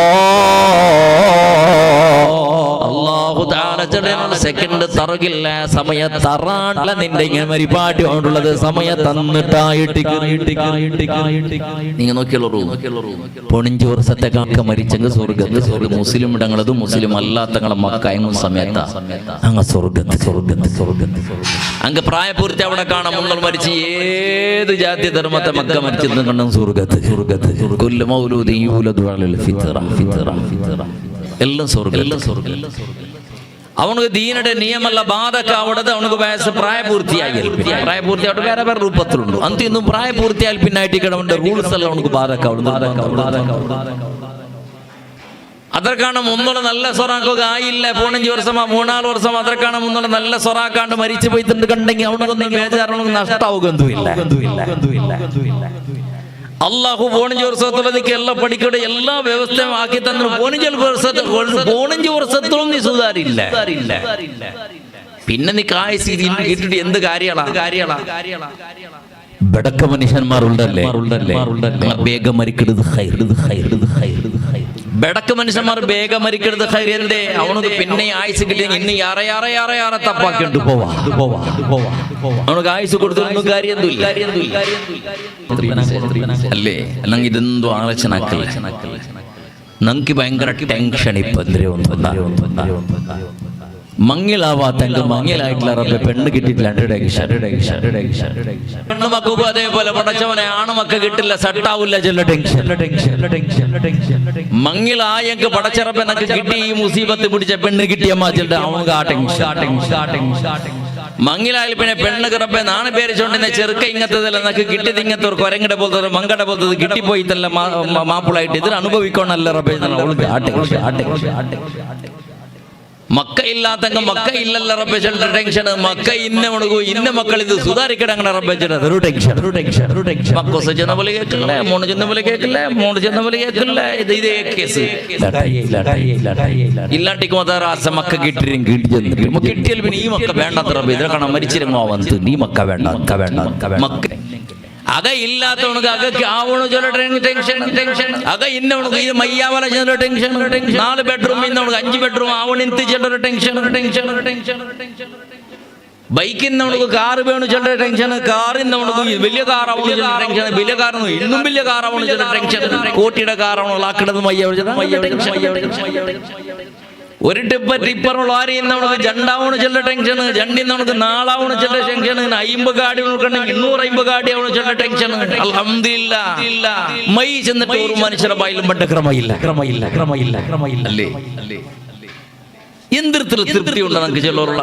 അല്ലാഹു തആല സെക്കൻഡ് തറകില്ല, സമയ തറാണ്ട നിന്റെ ഇങ്ങനെ പരിപാടി കൊണ്ടുള്ളത് സമയ തന്നിട്ടായിട്ട് നിങ്ങൾ നോക്കിയുള്ളൂ. 15 വർഷത്തെ കാക്ക മരിച്ചെങ്കിൽ സ്വർഗത്ത്, മുസ്ലിം ഇടങ്ങളതും മുസ്ലിം അല്ലാത്തങ്ങളെ മക്കയങ്ങും സമയത്താ അങ്ങ് സ്വർഗത്ത്. അങ്ങ് പ്രായപൂർത്തി അവിടെ കാണാൻ മുന്നൽ മരിച്ച് ഏത് ജാതി ധർമ്മത്തെ മക്ക മരിച്ചെന്ന് കണ്ടും സ്വർഗത്ത്. കുല്ലു മൗലൂദിൻ യൂലദു അലൽ ഫിത്റ എല്ലാം സ്വർഗം. അവനക്ക് ദീനയുടെ നിയമല്ല ബാധക്കാവടത് അവനക്ക് വയസ്സ് പ്രായപൂർത്തിയായിട്ട് വേറെ വേറെ രൂപത്തിലുണ്ട്. അന്തിന്നും പ്രായപൂർത്തിയാൽ പിന്നായിട്ട് കിടവന്റെ റൂൾസ് എല്ലാം അവനക്ക് ബാധക്കാവുന്നു. അതർക്കാണ് മുന്നുള്ള നല്ല സ്വറാക്കുക ആയില്ല 15 വർഷമാ 3-4 വർഷം അതർക്കാണ് മുന്നുള്ള നല്ല സ്വറാക്കാണ്ട് മരിച്ചു പോയിട്ടുണ്ട് കണ്ടെങ്കിൽ അവനൊന്നും ബേജാറൊന്നും നഷ്ടാവുകയൊന്നുമില്ല. അള്ളാഹു 15 വർഷത്തോളം എല്ലാം പഠിക്കട്ടെ, എല്ലാ വ്യവസ്ഥയും ആക്കി തന്നെ 15 വർഷത്തോളം നീ സുധാരില്ല. പിന്നെ നീ കിട്ടിട്ട് എന്ത് കാര്യങ്ങളാ ബടക്ക മനുഷ്യന്മാരുണ്ടല്ലേ വേഗം മരിക്കരുത്. ബടക്ക മനുഷ്യന്മാർ വേഗം മരിക്കരുത്. എന്തേ അവനക്ക് പിന്നെ ആയുസ് കിട്ടി ഇന്ന് ആറെ തപ്പാക്കിണ്ട് പോവാ. അവനക്ക് ആയുസ് കൊടുത്തൊന്നും കാര്യമൊന്നുമില്ല അല്ലേ. അല്ലെങ്കിൽ ഇതെന്തോ ആലോചനാക്കല്ലേ. നമുക്ക് ഭയങ്കര ടെൻഷൻ. ഇപ്പൊ മങ്ങിലാവാത്തെങ്കിൽ മങ്ങിലായിട്ടുള്ള റബ്ബെ പെണ്ണ് കിട്ടിയിട്ടില്ല. പെണ്ണ് മക്കൾക്കും അതേപോലെ പടച്ചവനെ ആണുമക്ക കിട്ടില്ല, സെട്ടാവില്ല. മങ്ങിലായെങ്കിൽ പടച്ചറബ് എന്നൊക്കെ കിട്ടി ഈ മുസീബത്ത് പിടിച്ച പെണ്ണ് കിട്ടിയ മാച്ചിട്ട് അവൾക്ക് ആ ടെൻഷൻ. മങ്ങിലായാൽ പിന്നെ പെണ്ണ് റബ്ബെ നാണ പേരിച്ചോണ്ടിരുന്ന ചെറുക്ക ഇങ്ങത്തതല്ല എന്നൊക്കെ കിട്ടിയത് ഇങ്ങനത്തെ ഒരു കൊരങ്ങടെ പോലത്തെ മങ്കട പോലത്തത് കിട്ടിപ്പോയിട്ടല്ല മാപ്പിളായിട്ട് ഇതിൽ അനുഭവിക്കണല്ല റബ്ബെ. അവൾക്ക് ആ ടെൻഷൻ. മക്ക ഇല്ലാത്തങ്ക മക്ക ഇല്ലല്ല റബ്ബെ ചെറിയ ടെൻഷൻ. മക്ക ഇന്ന മക്കൾ ഇത് സുധാരിക്കട അങ്ങനെ റബ്ബെ ഒരു ടെൻഷൻ. മക്കോസ് ചെന്ന പോലെ കേൾക്കില്ല, മോണ് ചെന്ന പോലെ കേൾക്കില്ല, മോണ് ചെന്ന പോലെ കേൾക്കില്ല. ഇതേ കേസ് ഇല്ലാട്ടിക്ക് മതാറാസ മക്ക കിട്ടിയാൽ പിന്നെ ഈ മക്ക വേണ്ടാത്ത റബ്ബെ ഇതിനെ കാണാൻ മരിച്ചിരുന്നോ വന്ന് നീ മക്ക വേണ്ട മക്ക അക ഇല്ലാത്തവനക്ക് അകക്ക് ആവണു ചില ടെൻഷൻ. അക ഇന്നവനക്ക് ഇത് മയ്യാവല ചില ടെൻഷൻ. 4 ബെഡ്റൂം ഇന്നവനക്ക് 5 ബെഡ്റൂം ആവണിന്ത് ചില ടെൻഷൻ. ബൈക്കിന്നവനക്ക് കാറ് വേണു ചില ടെൻഷൻ. കാറിന്നവനക്ക് വലിയ കാറാവണു ചില ടെൻഷൻ. വലിയ കാറൊന്നും ഇന്നും വലിയ കാറാവണു ചില ടെൻഷൻ. കോട്ടിയുടെ കാറാവണോ ലാക്കിടത് മയ്യാവ ഒരു ടിപ്പറുള്ള ആരെയും നമുക്ക് ജണ്ടാവണ് ചില ടെൻഷൻ. ജണ്ടിന്ന് നമുക്ക് നാളാവണ് ചില ടെൻഷൻ. 50 ഗാഡി 250 ഗാഡി ആവണ ചില ടെൻഷൻ. അൽഹംദുലില്ലാ മൈ ചെന്നിട്ട് ഒരു മനുഷ്യരുടെ ബായിലും പെട്ട ക്രമയില്ല അല്ലേ. എന്തൊരു തൃപ്തി ഉണ്ട് നമുക്ക് ചിലറുള്ള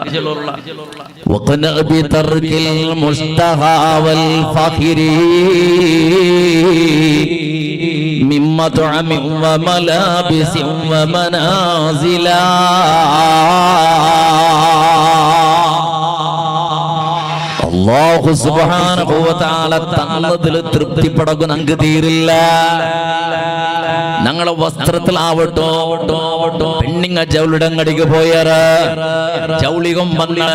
من مطعم وملابس ومنازلا അല്ലാഹു സുബ്ഹാനഹു വ തആല തന്നതിൽ തൃപ്തിപ്പെടക്കും നമുക്ക് തീരില്ല. ഞങ്ങളെ വസ്ത്രത്തിലാവട്ടോ പെണ്ണിങ്ങ ജൗളിടങ്ങടിക്ക് പോയാറ് ജൗളി കൊമ്പന്ന്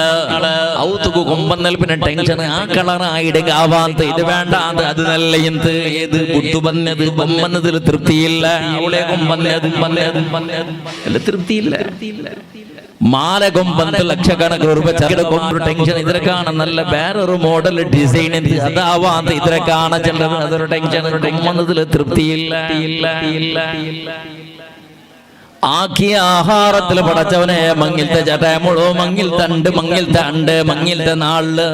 ഔത്തുക്ക് കൊമ്പന്നൽ പിന്നെ ടെൻഷൻ. ആ കളറായിടെങ്കിൽ ആവാത്ത ഇത് വേണ്ട അത് നല്ല എന്ത് ഏത് പുട്ടു വന്നത് കൊമ്പന്നതിൽ തൃപ്തിയില്ല. അവളെ കൊമ്പന്നത് തൃപ്തിയില്ല. മാലകും 10 ലക്ഷക്കണക്കിന് രൂപ ചെലവും ടെൻഷൻ ഇതിരക്കാണ് നല്ല വേറൊരു മോഡൽ ഡിസൈൻ അതാവാത്ത ഇതിരക്കാണ് ചെല്ലത് അതൊരു ടെൻഷൻ വന്നതിൽ തൃപ്തിയില്ല ആക്കിയ ആഹാരത്തിൽ പടച്ചവനെ മങ്ങിലത്തെ ചട്ടമുളോ മങ്ങിലത്തെ അണ്ട് മങ്ങിലത്തെ അണ്ട് മങ്ങിലത്തെ നാള്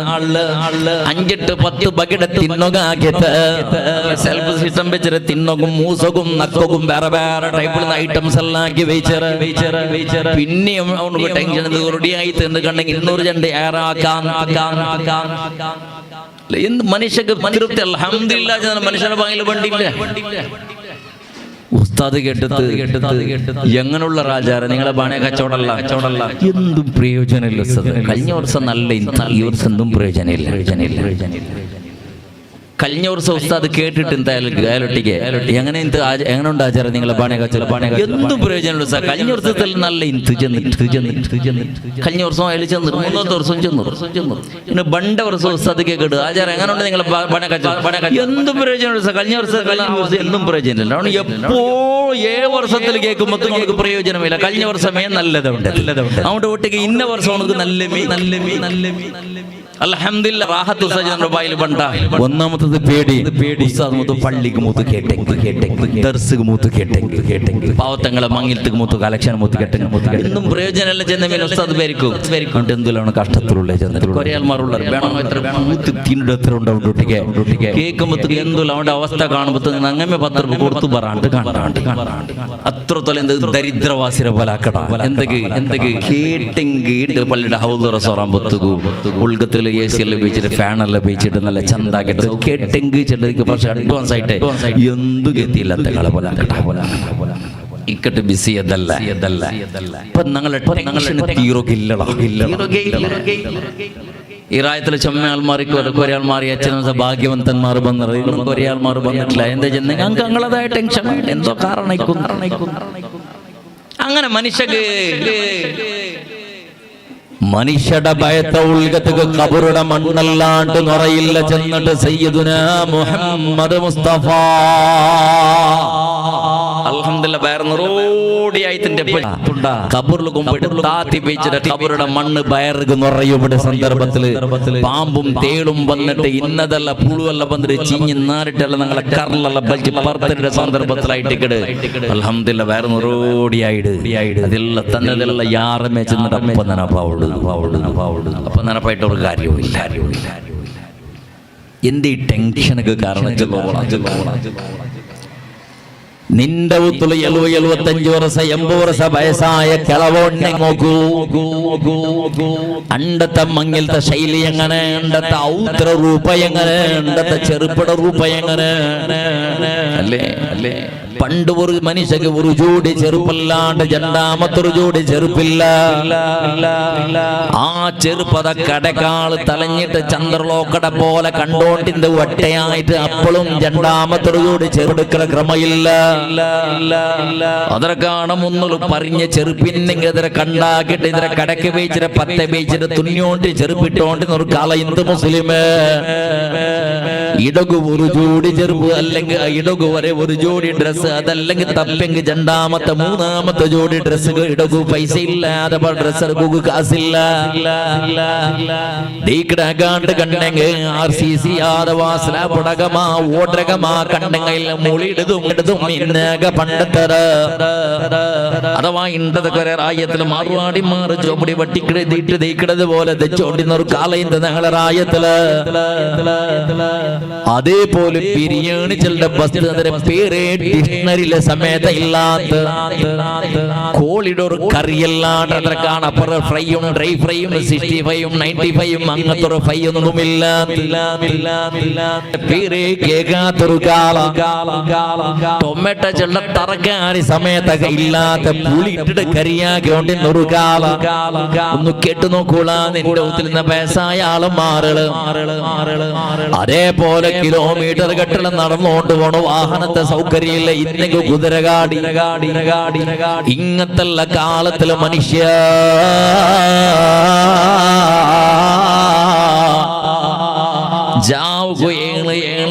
5-10 ബക്കറ്റ് തിന്നുകാക്കിട്ട് സെൽഫ് സിസ്റ്റം വെച്ചിട്ട് തിന്നകും മൂസകും നക്കും വേറെ വേറെ ടൈപ്പിൽ ഐറ്റംസ് എല്ലാം ആക്കി വെച്ചറ് പിന്നെയും അവർക്ക് ടെൻഷൻ റെഡിയായി തിന്ന് കണ്ടെങ്കിൽ 200 ചണ്ട് ഏറാക്കാൻ എന്ത് മനുഷ്യക്ക് തൃപ്തി അൽഹംദുലില്ലാഹ് മനുഷ്യരുടെ ഭാഗത്തിൽ വണ്ടിയില്ല ഉസ്താദ് കേട്ടത് എങ്ങനെയുള്ള രാജാര നിങ്ങളെ ബാണേ കച്ചവടമല്ല എന്തും പ്രയോജനമില്ല ഉസ്താദ് കഴിഞ്ഞ വർഷം നല്ല ഈ വർഷം എന്തും പ്രയോജനമില്ല കഴിഞ്ഞ വർഷം ഉസ്താദ് കേട്ടിട്ട് എന്തായാലൊട്ടിക്ക് എങ്ങനെ ഉണ്ട് ആചാരം നിങ്ങളെ ബാണേ കച്ചവടം എന്തും പ്രയോജനമില്ല ഉസ്താദ് കഴിഞ്ഞ വർഷത്തിൽ നല്ല കഴിഞ്ഞ വർഷം അയാൾ ചെന്നു 3-ാമത്തെ വർഷം ചെന്നു പിന്നെ ബണ്ട വർഷം ഉസ്താദ് കേട്ടിട്ട് ആചാരം എങ്ങനെ ഉണ്ട് നിങ്ങളെ ബാണേ കച്ചവടം എന്തും പ്രയോജനമില്ല ഉസ്താദ് കഴിഞ്ഞ വർഷം എന്തും പ്രയോജനമില്ല അതുകൊണ്ട് എപ്പോ 7 വർഷത്തിൽ കേൾക്കുമ്പോൾ നിങ്ങൾക്ക് പ്രയോജനമില്ല കഴിഞ്ഞ വർഷമേ നല്ലതുണ്ട് അതുകൊണ്ട് ഒട്ടിക്ക് ഇന്ന വർഷം നമുക്ക് നല്ല അൽഹംദുലില്ലാഹ് റാഹത്ത് ഉസ്താദിന്റെ ബായിൽ ബണ്ട ഒന്നാമത്തത് പേടി ഉസ്താദ് മുത്ത് പള്ളിക്ക് മുത്ത് കേട്ടെങ്കിൽ ദർസുക്ക് മുത്ത് കേട്ടെങ്കിൽ പാവത്തങ്ങളെ മങ്ങിലത്തേക്ക് മുത്ത് കളക്ഷൻ മുത്ത് കേട്ടെങ്കിൽ എന്നും പ്രയോജനമല്ല ചെന്ന മീൻ ഉസ്താദ് പേരിക്കും എന്തിലാണ് കഷ്ടത്തിലുള്ള കൊറിയാൽമാരുള്ള വേണോ എത്ര എത്ര ഉണ്ടാവും ഒട്ടിക്ക് കേൾക്കുമ്പോ എന്തുള്ള അവന്റെ അവസ്ഥ കാണുമ്പോ അങ്ങനെ 10 രൂപ കൊടുത്തു പറയാണ്ട് അത്രത്തോളം എന്ത് ദരിദ്രവാസിനെ പോലെ ആക്കട എന്തൊക്കെ കേട്ടെങ്കിൽ പള്ളിയുടെ ഹൗദ് റസോറാൻ പൊത്തുകൂ ഉൾഗത്തിൽ AC എല്ലാം ഉപയോഗിച്ചിട്ട് ഫാനെല്ലാം ഉപയോഗിച്ചിട്ട് നല്ല ചന്താക്കിട്ട് കേട്ടെങ്കിൽ ചെല്ലക്ക് പക്ഷെ അഡ്വാൻസ് ആയിട്ട് എന്തു ഗതിയില്ലാത്ത കള പോലെ ഇക്കട്ട് ബിസി അതല്ല ഇപ്പൊ ഞങ്ങളെ ഈ റായത്തിലെ ചമ്മയാൾമാർക്ക് കൊരയാൾമാർ അച്ഛനും ഭാഗ്യവന്തന്മാർ വന്നത് കൊരയാൾമാർ വന്നിട്ടില്ല എന്താ ചെന്ന് ഞങ്ങൾക്ക് ഞങ്ങളതായ ടെൻഷൻ എന്തോ കാരണക്കും അങ്ങനെ മനുഷ്യയുടെ ഭയത്തെ ഉൾഗത്തുക കബറുടെ മണ്ണല്ലാണ്ട് നിറയില്ല ചെന്നിട്ട് സയ്യിദുനാ മുഹമ്മദ് മുസ്തഫ അൽഹംദുലില്ലാഹ് ബയർന്ന് റോഡിയായിത്തിന്റെ കബറിൽ കൊണ്ടിട്ട് താത്തി വെച്ചിട്ട് കബറുടെ മണ്ണ് ബയർക്ക് നിറയുടെ സന്ദർഭത്തില് പാമ്പും തേളും വന്നിട്ട് ഇന്നതല്ല പുളുവല്ല വന്നിട്ട് ചീഞ്ഞ് നാരിട്ടല്ല ഞങ്ങളെ കറലല്ല ബലിച്ച് പറത്തിന്റെ സന്ദർഭത്തിലായിട്ട് അൽഹംദുലില്ലാഹ് ബയർന്ന് റോഡിയായിട്ട് അതെല്ലാം തന്നതെല്ലാം യാറമേ ചെന്നിട്ട് അപ്പം നനപ്പായിട്ട് ഒരു കാര്യവുമില്ല എന്ത് ഈ ടെൻഷനൊക്കെ കാരണം നിന്റെ ഉത്തുള്ള 75 വർഷം 80 വർഷം വയസ്സായ കിളവോണ്ണെ നോക്കൂ അണ്ടത്തെ മങ്ങിലത്തെ ശൈലി എങ്ങനെ അണ്ടത്തെ ഔത്ര രൂപ എങ്ങനെ അണ്ടത്തെ ചെറുപ്പട രൂപ എങ്ങനെ അല്ലേ പണ്ട് ഒരു മനുഷ്യക്ക് ഒരു ജോഡി ചെറുപ്പല്ലാണ്ട് രണ്ടാമത്തൊരു ജോഡി ചെറുപ്പില്ല ആ ചെറുപ്പത കടക്കാള് തലഞ്ഞിട്ട് ചന്ദ്രലോക്കട പോലെ കണ്ടോണ്ടിന്റെ വട്ടയായിട്ട് അപ്പോഴും രണ്ടാമത്തൊരു ജോഡി ചെറുടുക്കണ ക്രമയില്ല അതരക്കാണ് മുന്നിൽ പറഞ്ഞ ചെറുപ്പിന്നെങ്കിൽ ഇതിനെ കണ്ടാക്കിട്ട് ഇതിനെ കടക്ക് വെച്ചിട്ട് 10 വെച്ചിട്ട് തുന്നിയോണ്ട് ചെറുപ്പിട്ടോണ്ട് ഒരു കാല ഹിന്ദു മുസ്ലിം ഇടകു ഒരു ജോഡി ചെറുപ്പ് അല്ലെങ്കിൽ ഇടകു വരെ ഒരു ജോഡി ഡ്രസ് അതല്ലെങ്കിൽ തപ്പെങ്കിൽ രണ്ടാമത്തെ 3-ാമത്തെ ജോഡി ഡ്രസ്സുകൾ ഇടകു പൈസ ഇല്ലാതെ ഡ്രസ് എടുക്കു കാശില്ല ദീക്കടാണ്ട് കണ്ടെങ്കിൽ RCC അഥവാ സ്ലാബടകമാ ഓടകമാ കണ്ടെങ്കിൽ മുളിയിടതും ഇന്നക പണ്ടത്തര അഥവാ ഇണ്ടതൊക്കെ റായത്തിൽ മാറുവാടിമാർ ചോപ്പടി വട്ടിക്കിടെ തീട്ട് ദീക്കടത് പോലെ തെച്ചോണ്ടിന്ന ഒരു കാലയിന്റെ ഞങ്ങളെ റായത്തില് അതേപോലെ ബിരിയാണി ചില വസ്തുതരെ പേര് ഡിക്ഷണറിയിലെ സമയത്ത് ഇല്ലാത്ത കോളിയുടെ ഒരു കറിയല്ലാണ്ട് അതിനൊക്കെയാണ് അപ്പുറം ഫ്രൈയും ഡ്രൈ ഫ്രൈയും 65ഉം 95ഉം അങ്ങനത്തെ ഒരു ഫ്രൈ ഒന്നുമില്ല പേര് കേൾക്കാത്തൊരു കാലം ടൊമാറ്റോ ചെള്ള തറക്കാരി സമയത്തൊക്കെ ഇല്ലാത്ത പുളി ഇട്ടിട്ട് കരിയാക്കിക്കൊണ്ടിരുന്ന ഒരു കാലം ഒന്ന് കേട്ടു നോക്കൂടാ നിന്റെ ഒത്തിരി വയസ്സായ ആളും മാറുകള് അതേപോലെ കിലോമീറ്റർ കെട്ടിട നടന്നുകൊണ്ട് പോണ വാഹനത്തെ സൗകര്യമില്ല ഇന്നെങ്കിൽ കുതിരകാടി ഇങ്ങനത്തെ കാലത്തില് മനുഷ്യ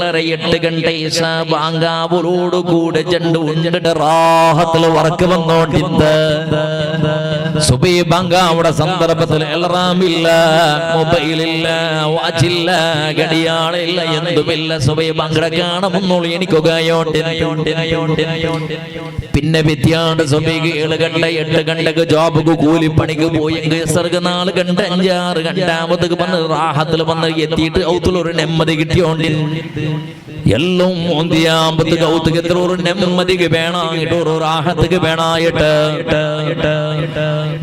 ഏളര 8 ഗಂಟೆ ഇശാ ബാങ്കാവോട് കൂടെ ജണ്ട് ഉണ്ടിട്ട് റാഹത്തിൽ വർക്ക് വന്നോണ്ടിന്ത സുബൈ ബാങ്കാവുടെ സന്ദർഭത്തിൽ അലാറമില്ല, മൊബൈലില്ല, വാച്ചില്ല, ഗടിയാളില്ല, എന്തുമില്ല. സുബൈ ബാങ്കട കാണുമെന്നുള്ളൂ എനിക്കൊക്കെയോണ്ട്. പിന്നെ വിദ്യാണ്ട് സുബൈക്ക് 7 ഗಂಟೆ 8 ഗಂಟೆക്ക് ജോബ് കൂലിപ്പണിക്ക് പോയെങ്കിൽ സർഗ 4 ഗಂಟೆ 5-6 ഗಂಟೆ വന്ന് റാഹത്തിൽ വന്ന് എത്തിയിട്ട് ഔത്തുള്ളൊരു നെമ്മതി കിട്ടിയോണ്ട് എല്ലാം മോന്തിയാകുമ്പത്തേക്ക് ഔത്തുക്ക് എത്ര ഒരു നെമ്മതിക്ക് വേണായിട്ട് ഒരു റാഹത്തേക്ക് വേണായിട്ട്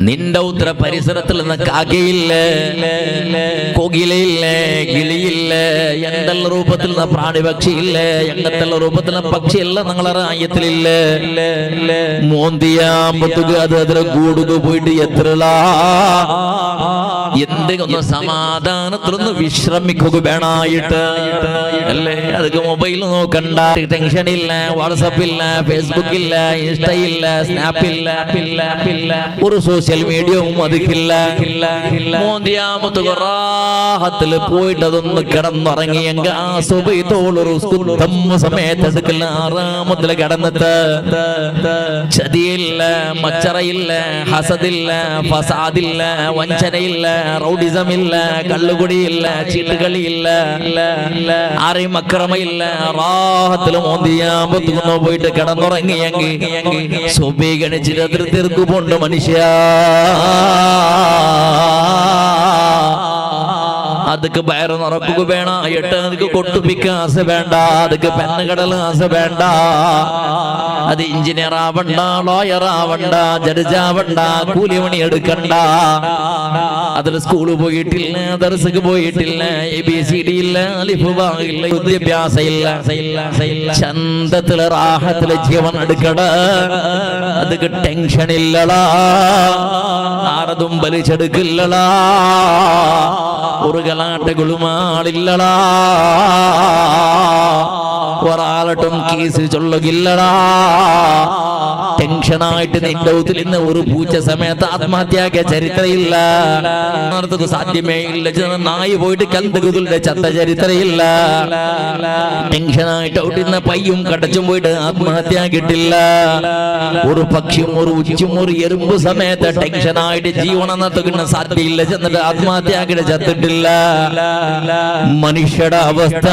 നിന്റെ ഉത്തര പരിസരത്തിൽ നിന്ന് കാക്കയില്ലേ, കൊകിലയില്ലേ, കിളിയില്ലേ, എന്തെല്ലാം രൂപത്തിൽ നിന്ന് പ്രാണിപക്ഷിയില്ലേ, എങ്ങനത്തെല്ലാം രൂപത്തിൽ പക്ഷിയല്ല നിങ്ങളെ റായത്തിലില്ലേ. മോന്തിയാകുമ്പത്തേക്ക് അത് അതിലെ കൂടുക പോയിട്ട് എത്ര എന്തെങ്കിലും സമാധാനത്തിലൊന്ന് വിശ്രമിക്കുക വേണായിട്ട് അല്ലേ. അതൊക്കെ മൊബൈൽ നോക്കണ്ട, ടെൻഷൻ ഇല്ല, വാട്സപ്പ് ഇല്ല, ഫേസ്ബുക്ക് ഇല്ല, ഇൻസ്റ്റ ഇല്ല, സ്നാപ്പ് ഇല്ല, ഒരു സോഷ്യൽ മീഡിയവും അതിക്കില്ല. മോന്തിയാമത്ത് റാഹത്തിൽ പോയിട്ട് അതൊന്ന് കിടന്നുറങ്ങിയെങ്കിൽ ആ സുബൈത്തോളൊരു സമയത്ത് എടുക്കില്ല. 6-ാമത്തിൽ കിടന്നിട്ട് ചതിയില്ല, മച്ചറയില്ല, ഹസദില്ല, ഫസാദില്ല, വഞ്ചനയില്ല, റൗഡിസമില്ല, കള്ളുകുടിയില്ല, ചീട്ടുകളിയില്ല, ആരെയും അക്രമയില്ല. റാഹത്തിൽ മോന്തിയാമ്പത്തുന്നു പോയിട്ട് കിടന്നുറങ്ങിയെങ്കിൽ സുബൈ ഗണിച്ചിട്ട് അതിൽ തീർക്കുപോണ്ട് മനുഷ്യ. അതൊക്കെ വയറ് നിറക്കുക വേണം, അതിക്ക് കൊട്ടുപ്പിക്കാൻ ആസ വേണ്ട, അതൊക്കെ പെണ്ണുകടൽ ആസ വേണ്ട. അത് എഞ്ചിനീയർ ആവണ്ട, ലോയർ ആവണ്ട, ജഡ്ജാവണ്ട, കൂലിമണി എടുക്കണ്ട. അതിൽ സ്കൂള് പോയിട്ടില്ല, ദർസക്ക് പോയിട്ടില്ല, ABCD ഇല്ല, അലിഫ് ബാ ഇല്ല, വിദ്യാഭ്യാസം ഇല്ല, ചന്തത്തില് റാഹത്തില് ജീവൻ എടുക്കട. അതൊക്കെ ടെൻഷൻ ഇല്ലടാ, ആരതും വലിച്ചെടുക്കില്ലടാ, ഒരു ഗലാട്ടകളുമാളില്ലടാ, ഒരാളട്ടും കേസ് ചൊല്ലുകില്ലടാ. ടെൻഷനായിട്ട് നിന്റെ ഊത്തിൽ ഇന്ന് ഒരു പൂച്ച സമയത്ത് ആത്മഹത്യാക്കിയ ചരിത്രമില്ല, സാധ്യമേ ഇല്ല. നായി പോയിട്ട് കന്തുകുതിന്റെ ചത്ത ചരിത്രമില്ല. ടെൻഷനായിട്ട് ഔട്ടിന്ന് പയ്യും കടച്ചും പോയിട്ട് ആത്മഹത്യ കിട്ടില്ല. ഒരു പക്ഷിയും ഒരു ഉച്ചും ഒരു എറുമ്പ് സമയത്ത് ടെൻഷനായിട്ട് ജീവനം നടത്തുന്ന സാധ്യയില്ല, ചെന്നിട്ട് ആത്മഹത്യാക്കിട്ട് ചത്തിട്ടില്ല. മനുഷ്യരുടെ അവസ്ഥ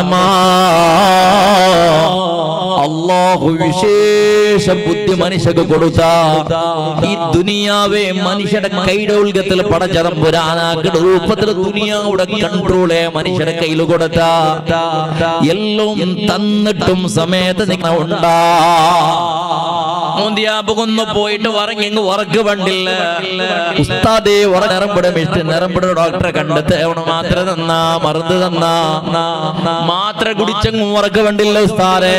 അല്ലാഹു വിശേഷ ബുദ്ധി മനുഷ്യക്ക് കൊടുത്ത ഈ ദുനിയാവേ മനുഷ്യരുടെ കൈയുടെ ഉൽഗത്തിൽ പടച്ചതമ്പുരാനാക്കിയുടെ രൂപത്തിൽ ദുനിയാവുടെ കൺട്രോളെ മനുഷ്യരുടെ കയ്യിൽ കൊടുത്ത എല്ലാം തന്നിട്ടും സമയത്ത് നിങ്ങൾ ഉണ്ടാ മോന്തിയാപുകൊന്നു പോയിട്ട് വറങ്ങി വറക്ക് വണ്ടില്ല. ഉസ്താദേ നിറമ്പിട ഡോക്ടറെ കണ്ടെത്ത് അവന് മാത്ര തന്നാ മരുന്ന് തന്നാ മാത്ര കുടിച്ചെങ്ങും വറക്ക് വണ്ടില്ല ഉസ്താദേ,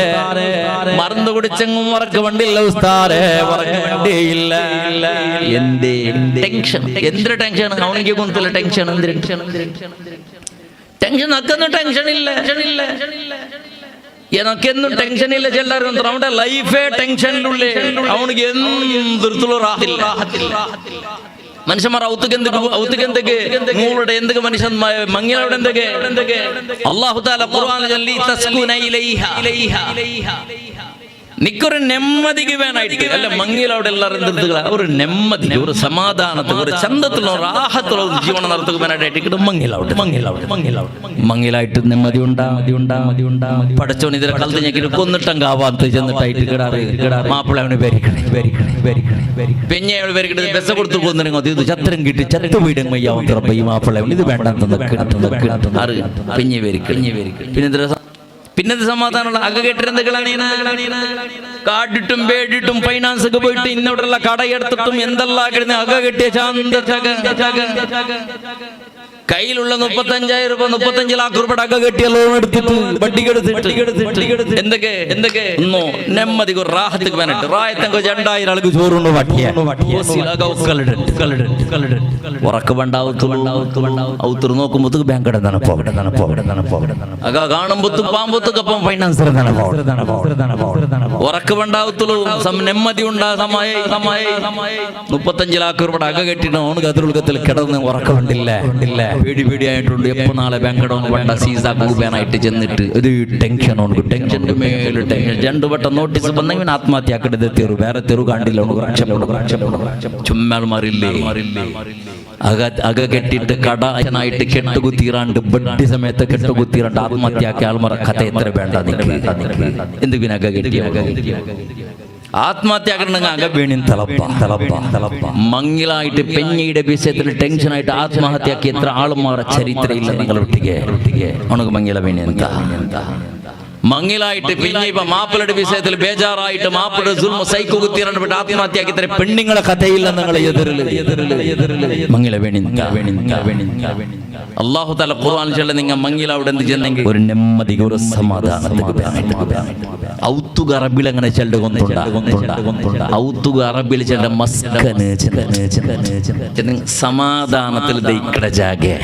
മരുന്ന് കുടിച്ചെങ്ങും വറക്ക് വണ്ടില്ല ഉസ്താദേ, വറക്ക് വണ്ടിയില്ല. എന്തേ ടെൻഷൻ, എന്തൊരു ടെൻഷൻ അവനിക്ക് കൊണ്ടില്ല. ടെൻഷൻ ടെൻഷൻ അക്കൊന്നും ടെൻഷൻ ഇല്ല. എനക്കെന്നും ടെൻഷൻ ഇല്ല. ചെല്ലാരും അവന്റെ ലൈഫേ ടെൻഷനിലുള്ളേ. അവനിക്ക് എന്തിർത്തുള്ള മനുഷ്യന്മാർ ഔത്തുകെന്തൊക്കെ നിങ്ങളുടെ എന്തൊക്കെ മനുഷ്യൻ മങ്ങിയവിടെ എന്തൊക്കെ അല്ലാഹു തആല ഖുർആനിൽ ചൊല്ലി തസ്കുന ഇലൈഹ നിക്കൊരു നെമ്മതിക്ക് വേണായിട്ട് അല്ല മങ്ങിയിൽ അവിടെ എല്ലാവരും നിർത്തുക ഒരു നെമ്മതി ഒരു സമാധാനത്തിൽ ഒരു ചന്തത്തിലോ റാഹത്തിലോ ജീവനം നടത്തുക മങ്ങിലായിട്ട് നെമ്മതി ഉണ്ടാ പടച്ചോൻ ഇതിലെ കളത്ത് ഞെക്കിട്ട് കൊന്നിട്ടങ്കാവാത്ത ചെന്നിട്ടായിട്ട് കിടാറ് മാപ്പിള അവന് പെഞ്ഞ പേരിക്കിട്ട് ബസ് കൊടുത്തു കൊന്നിരുന്നോ ഇത് ചത്രം കിട്ടി ചത്തു വീടും മയ്യാവും ഈ മാപ്പിള ഇത് വേണ്ട പെഞ്ഞ പേരിക്ക് പിന്നെ സമാധാനമുള്ള അക കെട്ടിരുന്നുകളാണ് കാട്ടിട്ടും പേടിട്ടും ഫൈനാൻസ് ഒക്കെ പോയിട്ട് ഇന്നോടുള്ള കടയെടുത്തിട്ടും എന്തെല്ലാം അക കെട്ടിയ കയ്യിലുള്ള 35,000 രൂപ 35 ലക്ഷം രൂപയുടെ അക കെട്ടിയ ലോൺ എടുത്തിട്ട് വട്ടിക്കെടുത്തിട്ട് എന്തൊക്കെ ഒന്നോ നെമ്മതി റാഹത്തേക്ക് വേണ്ടിട്ട് റായത്തെങ്കോ 2,000 ആൾക്ക് ചോറുണ്ട് ഉറക്ക് ഔത്തുർ നോക്കുമ്പോ ബാങ്ക് അക കാണുമ്പോ പാമ്പൊത്തുക്കൊപ്പം ഫൈനാൻസർ ഉറക്ക് വേണ്ടാവത്തുള്ളൂ നെമ്മതി ഉണ്ടാ 35 ലക്ഷം രൂപയുടെ അക കെട്ടിട്ട് ഓൺ കതിരുൽക്കത്തിൽ കിടന്ന് ഉറക്കമുണ്ടില്ല പേടിയായിട്ടുണ്ട്. എപ്പോ നാളെ ബാങ്കടോന്ന് വേണ്ട സീസ കൂടാനായിട്ട് ചെന്നിട്ട് ഒരു ടെൻഷനുണ്ട്. ടെൻഷന്റെ മേലെ ടെൻഷൻ. 2 വട്ടം നോട്ടീസ് വന്നെങ്കിൽ ആത്മഹത്യ ആക്കരുത്. വേറെ തെരു കാണ്ടില്ല. ചുമ്മാ മാറില്ലേ അക കെട്ടിട്ട് കടനായിട്ട് കെട്ടുകുത്തിറാണ്ട് ബഡ്ഡി സമയത്ത് കെട്ടുകുത്തിറാണ്ട് ആത്മഹത്യാക്കി ആൾമറ കഥ എത്ര വേണ്ട എന്ത് പിന്നെ അക കെട്ടി ആത്മഹത്യാക്കണമെങ്കിൽ അക വേണി മങ്ങിലായിട്ട് പെഞ്ഞയുടെ വിഷയത്തിൽ ടെൻഷനായിട്ട് ആത്മഹത്യാക്കി എത്ര ആൾമാറ ചരിത്രമില്ല നിങ്ങൾ ഒട്ടിಗೆ ഉണക്ക് മങ്ങില വേണി എന്താ മങ്ങിലായിട്ട് പിന്നെ ഇപ്പൊ മാപ്പിളുടെ വിഷയത്തിൽ ബേജാറായിട്ട് മാപ്പിളുടെ സുൽമ സൈക്കോ കുത്തിയിട്ട് ആത്മഹത്യാക്കി ഇത്ര പെണ്ണുങ്ങളെ കഥയില്ല നിങ്ങളെ മങ്ങില വേണി അല്ലാഹു തആല ഖുർആനിൽ ചൊല്ല നിങ്ങൾ മങ്ങില അവിടെ എന്ത് ചെന്നെങ്കിൽ ഒരു നെമ്മതി ഒരു സമാധാനത്തിന് ഔത്തുക അറബിൽ അങ്ങനെ ചെല്ലുകൊണ്ടുണ്ട് ഔത്തുക അറബിൽ ചെല്ല മസ്കന് സമാധാനത്തിൽ ദൈക്കട ജാഗെ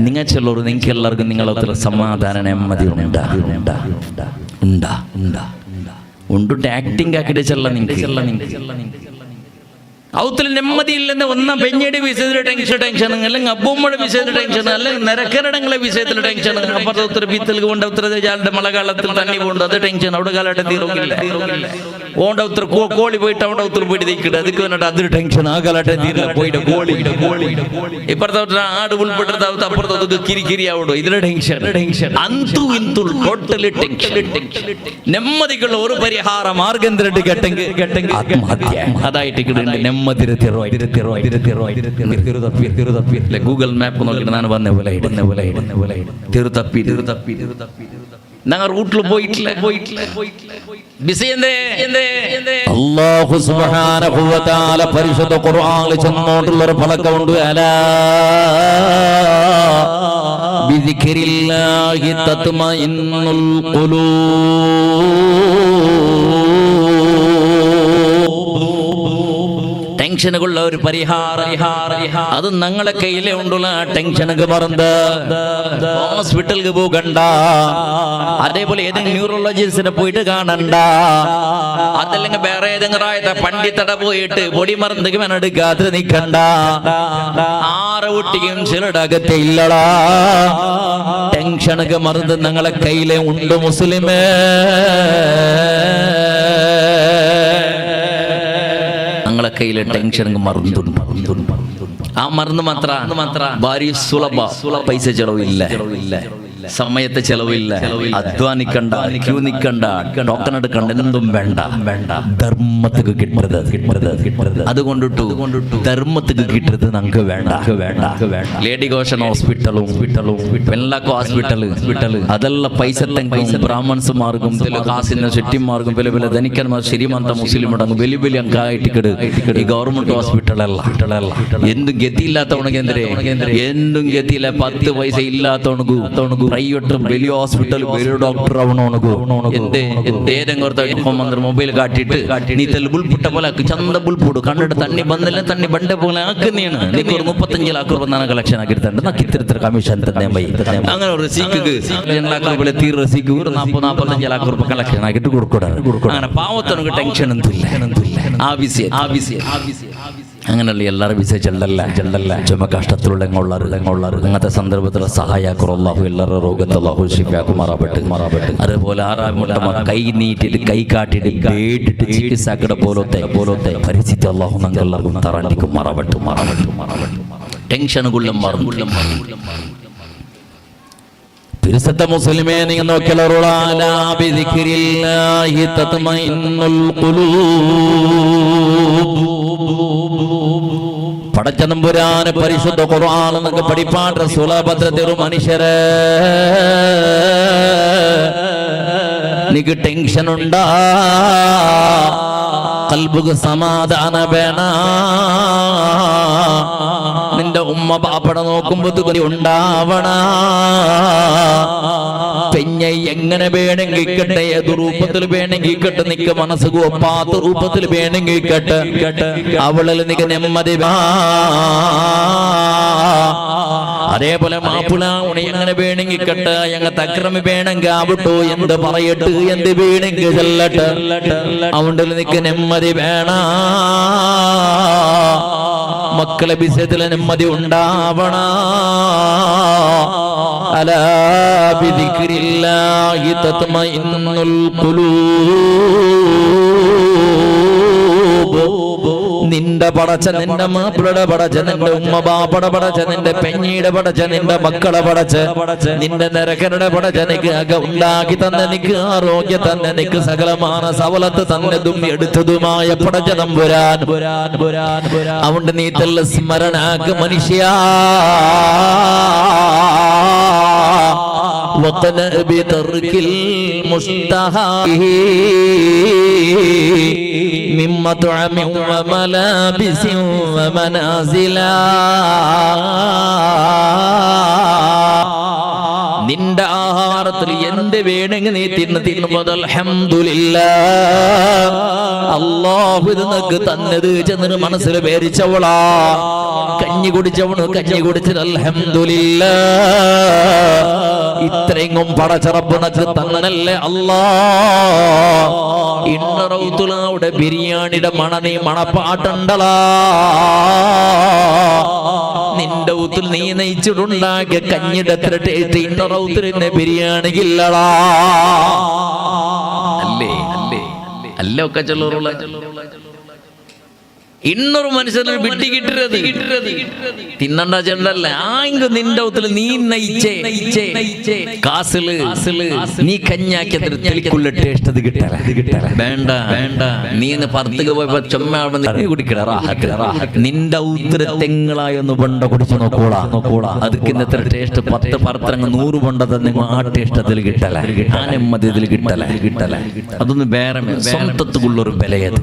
നിങ്ങൾ ചെല്ലോറ് നിങ്ങൾക്ക് എല്ലാവർക്കും നിങ്ങളെ സമാധാന നെമ്മതി ഉണ്ട് ആക്ടിങ് ആക്കിയിട്ട് ചെല്ല നിങ്ങൾക്ക് ഔത്തിൽ നെമ്മതിയില്ലെന്ന് ഒന്നാം പെഞ്ഞയുടെ വിഷയത്തിൽ ടെൻഷൻ അല്ലെങ്കിൽ അബ്ബൂമ്മയുടെ വിഷയത്തിൽ ടെൻഷൻ അല്ലെങ്കിൽ നിരക്കരടങ്ങളെ വിഷയത്തിൽ ടെൻഷൻ അപ്പുറത്തെ ഭിത്തിൽ കൊണ്ട് ഉത്തരജാലിന്റെ മഴക്കാലത്തിൽ തണ്ണി കൊണ്ട് അത് ടെൻഷൻ അവിടെ കാലഘട്ടം തീർന്നില്ല ഓണ്ട ഉത്തര കോളി പോയിട്ട് അവിടെ ഉത്തര പോയിട്ട് തീക്കിട്ട് അതൊക്കെ വന്നിട്ട് അതൊരു ടെൻഷൻ ആ കാലഘട്ടം തീരില്ല പോയിട്ട് കോളി ഇപ്പുറത്തെ ആട് ഉൾപ്പെട്ടത് അപ്പുറത്തെ കിരിക്കിരി ആവടോ ഇതിലെ ടെൻഷൻ അന്തു ഇന്തു ടോട്ടലി ടെൻഷൻ നെമ്മതിക്കുള്ള ഒരു പരിഹാര മാർഗം കേട്ടെങ്കിൽ ആത്മഹത്യ അതായിട്ട് ഗൂഗിൾ മാപ്പ് നോക്കിയിട്ട് ഞാൻ വന്ന പോലെ തിരുത്തപ്പി ഞങ്ങൾ റൂട്ടിൽ പോയിട്ടില്ല അല്ലാഹു സുബ്ഹാനഹു വ തആല പരിശുദ്ധ ഖുർആനിൽ ചെന്നോട്ടുള്ള ഒരു ഫലകമുണ്ട് അലാ ബിദിക്രില്ലാഹി തത്മഇന്നുൽ ടെൻഷനുകളുള്ള ഒരു പരിഹാരം അത് ഞങ്ങളെ കയ്യിലേ ഉണ്ടുള്ള ടെൻഷനൊക്കെ മറന്ന് ഹോസ്പിറ്റലിൽ പോകണ്ട അതേപോലെ ഏതെങ്കിലും ന്യൂറോളജിസ്റ്റിനെ പോയിട്ട് കാണണ്ട അതല്ലെങ്കിൽ വേറെ ഏതെങ്കിലും പണ്ഡിത്തട പോയിട്ട് പൊടി മറന്നേക്ക് മെനടുക്കാതെ നിൽക്കണ്ട ആറ് കുട്ടിക്കും ചിലരുടെ അകത്തെ ഇല്ലടാ ടെൻഷനൊക്കെ മറന്ന് ഞങ്ങളെ കയ്യിലേ ഉണ്ട് മുസ്ലിമേ കയ്യിലെ ടെൻഷൻ മറന്നു ആ മറന്ന് മാത്ര ഭാര്യ സുലഭ പൈസ ചെലവില്ല സമയത്തെ ചെലവില്ല അധ്വാനിക്കണ്ട ക്യൂ നിക്കണ്ട ടോക്കൺ എടുക്കണ്ട എന്തും വേണ്ട ധർമ്മത്തിക്ക് കിട്ടരുത് അതുകൊണ്ടിട്ടു ധർമ്മത്തിക്ക് കിട്ടരുത് നമുക്ക് വേണ്ട ലേഡി ഗോഷൻ ഹോസ്പിറ്റലും വെള്ളാക്കോ ഹോസ്പിറ്റല് അതെല്ലാം പൈസ ബ്രാഹ്മൺസ് മാർഗം കാസിന് ചെട്ടിമാർഗം വില ധനിക്കന്മാർ ശ്രീമന്ത മുസ്ലിം അടങ്ങും വലിയ അങ്കായിട്ടിക്കട് ഈ ഗവൺമെന്റ് ഹോസ്പിറ്റലല്ല എന്തും ഗതിയില്ലാത്തവണക്കെന്തരേ എന്തും ഗതിയില്ല 10 പൈസ ഇല്ലാത്തവണക്കു പ്രൈവറ്റ് വലിയ ഹോസ്പിറ്റൽ വലിയ ഡോക്ടർ മൊബൈൽ കാട്ടിട്ട് നീ തെല് ബുൾപുട്ട പോലെ ചന്ത ബുൾപൂട് കണ്ടിട്ട് തണ്ണി ബന്നില്ല തണ്ണി ബണ്ട പോലെ ആക്കുന്നതാണ് നീക്ക് ഒരു 35 ലക്ഷം രൂപ കളക്ഷൻ ആക്കിയിട്ടുണ്ട് ഇത്ര കമ്മീഷൻ അങ്ങനെ ഒരു രൂപ തീർ റസീക്ക് ഒരു 40-45 ലക്ഷം രൂപ കളക്ഷൻ ആക്കിയിട്ട് കൊടുക്കൂടാ അങ്ങനെ പാവത്തനക്ക് ടെൻഷൻ എന്തില്ല അങ്ങനെയുള്ള എല്ലാവരും വിജയിച്ചല്ല ചുമ കഷ്ടത്തിലുള്ള അങ്ങനത്തെ സന്ദർഭത്തിലുള്ള സഹായക്കുറല്ലാഹു എല്ലാവരുടെ രോഗത്തെ അല്ലാഹു ശിഫാക്കു മാറാപെട്ട് അതേപോലെ 6 കൈ നീട്ടിട്ട് കൈ കാട്ടിട്ട് പേടിട്ട് ചികിത്സാക്കട പോലത്തെ പരിസ്ഥിതി അല്ലാഹു ഞങ്ങൾ എല്ലാവർക്കും തറാണ്ടിക്കും മാറാപെട്ട് ടെൻഷനുകളും മറന്നു പരിശുദ്ധ മുസ്ലിമേ നിങ്ങൾ പടച്ചതമ്പുരാന് പരിശുദ്ധ ഖുർആൻ എന്നൊക്കെ പഠിപ്പാട്ട് സുലഭദ്രത്തിരു മനുഷ്യരെ നിനക്ക് ടെൻഷൻ ഉണ്ടാ കൽബുക്ക് സമാധാന വേണ നിന്റെ ഉമ്മ ബാപ്പട നോക്കുമ്പോ ഉണ്ടാവണ പെഞ്ഞ എങ്ങനെ വേണമെങ്കിൽ കേട്ടെ ഏത് രൂപത്തിൽ വേണമെങ്കിൽ കേട്ടെ നിക്ക് മനസ്സ് ഒപ്പാത്ത രൂപത്തിൽ വേണമെങ്കിൽ കേട്ടെ അവളിൽ നിക്ക് നെമ്മതി അതേപോലെ മാപ്പിള ഉണി എങ്ങനെ വേണമെങ്കിൽ കേട്ടെ ഞങ്ങൾക്ക് അക്രമി വേണമെങ്കിൽ ആവട്ടോ എന്ത് പറയട്ട് എന്ത് വേണമെങ്കിൽ ചെല്ലട്ടെ അവണ്ടിൽ നിക്ക് നെമ്മതി വേണ മക്കളെ വിഷയത്തിൽ നെമ്മതി ഉണ്ടാവണ. അലാ ബിദിക്രില്ലാഹി തത്മഇന്നുൽ ഖുലൂബ്. നിന്റെ പടച്ച, നിന്റെ മാപ്പിളയുടെ പടച്ച, നിന്റെ ഉമ്മ ബാപ്പയുടെ പടച്ച, നിന്റെ പെഞ്ഞിയുടെ പടച്ച, നിന്റെ മക്കളെ പടച്ച്, നിന്റെ നിരക്കരുടെ പടച്ച, നിക്ക് അക ഉണ്ടാക്കി തന്നെ, നിക്ക് ആരോഗ്യം തന്നെ, നിക്ക് സകലമാന സവലത്ത് തന്നതും എടുത്തതുമായ പടച്ച തമ്പുരാൻ. അതുകൊണ്ട് നീ തെല്ല സ്മരണാക്ക് മനുഷ്യ. وقنا بترك المشتهى من مطعم وملابس ومنازلا. നിന്റെ ആഹാരത്തിൽ എന്ത് വേണമെങ്കിൽ നീ തിന്നുമ്പോൾ അൽഹംദുലില്ലാഹ്, അല്ലാഹു ഇത് നിനക്ക് തന്നത് ചെന്ന് മനസ്സിൽ പേരിച്ചവളാ. കഞ്ഞി കുടിച്ചവണ് കഞ്ഞി കുടിച്ചത് അൽഹംദുലില്ലാഹ്, ഇത്രയെങ്ങും പടച്ചറപ്പ് നിനക്ക് തന്നല്ലേ അല്ലാഹ്. ഇന്നറൗത്തുലാവുടെ ബിരിയാണിയുടെ മണനീ മണപ്പാട്ടുണ്ടലാ. നിന്റെ ഊത്തിൽ നീ നെയ്ച്ചിട്ടുണ്ടാക്കിയ കഞ്ഞിയുടെ എത്ര ടേസ്റ്റ് ഇന്നറൗത്തിന് ബിരിയാണിക്കില്ലടാ. അല്ലേ അല്ലേ അല്ല ഒക്കെ ചെല്ലുറുള്ള ഇന്നൊരു മനുഷ്യന് വിട്ടി കിട്ടരുത് തിന്നണ്ട ചെണ്ടല്ല. ആങ്ക് നിന്റെ ഊത്തിൽ നീ നയിച്ചേ കാസില് നീ കഞ്ഞാക്കിയുള്ള ടേസ്റ്റ് അത് കിട്ടല. വേണ്ട വേണ്ട, നീ ഇന്ന് പുറത്തേക്ക് പോയപ്പോ ചുമ്മാ കുടിക്കട. നിന്റെ ഊത്തിര തെങ്ങളായി ഒന്ന് ബണ്ട കുടിച്ചു നോക്കൂടാ. അതൊക്കെ ഇന്നത്തെ ടേസ്റ്റ് 10 പറത്തരങ്ങ് 100 ബണ്ടത് നിങ്ങൾ ആ ടേസ്റ്റ് അതിൽ കിട്ടല. ആ നെമ്മതി ഇതിൽ കിട്ടല. അതൊന്ന് വേറെ സ്വന്തത്തുള്ളൊരു വിലയത്.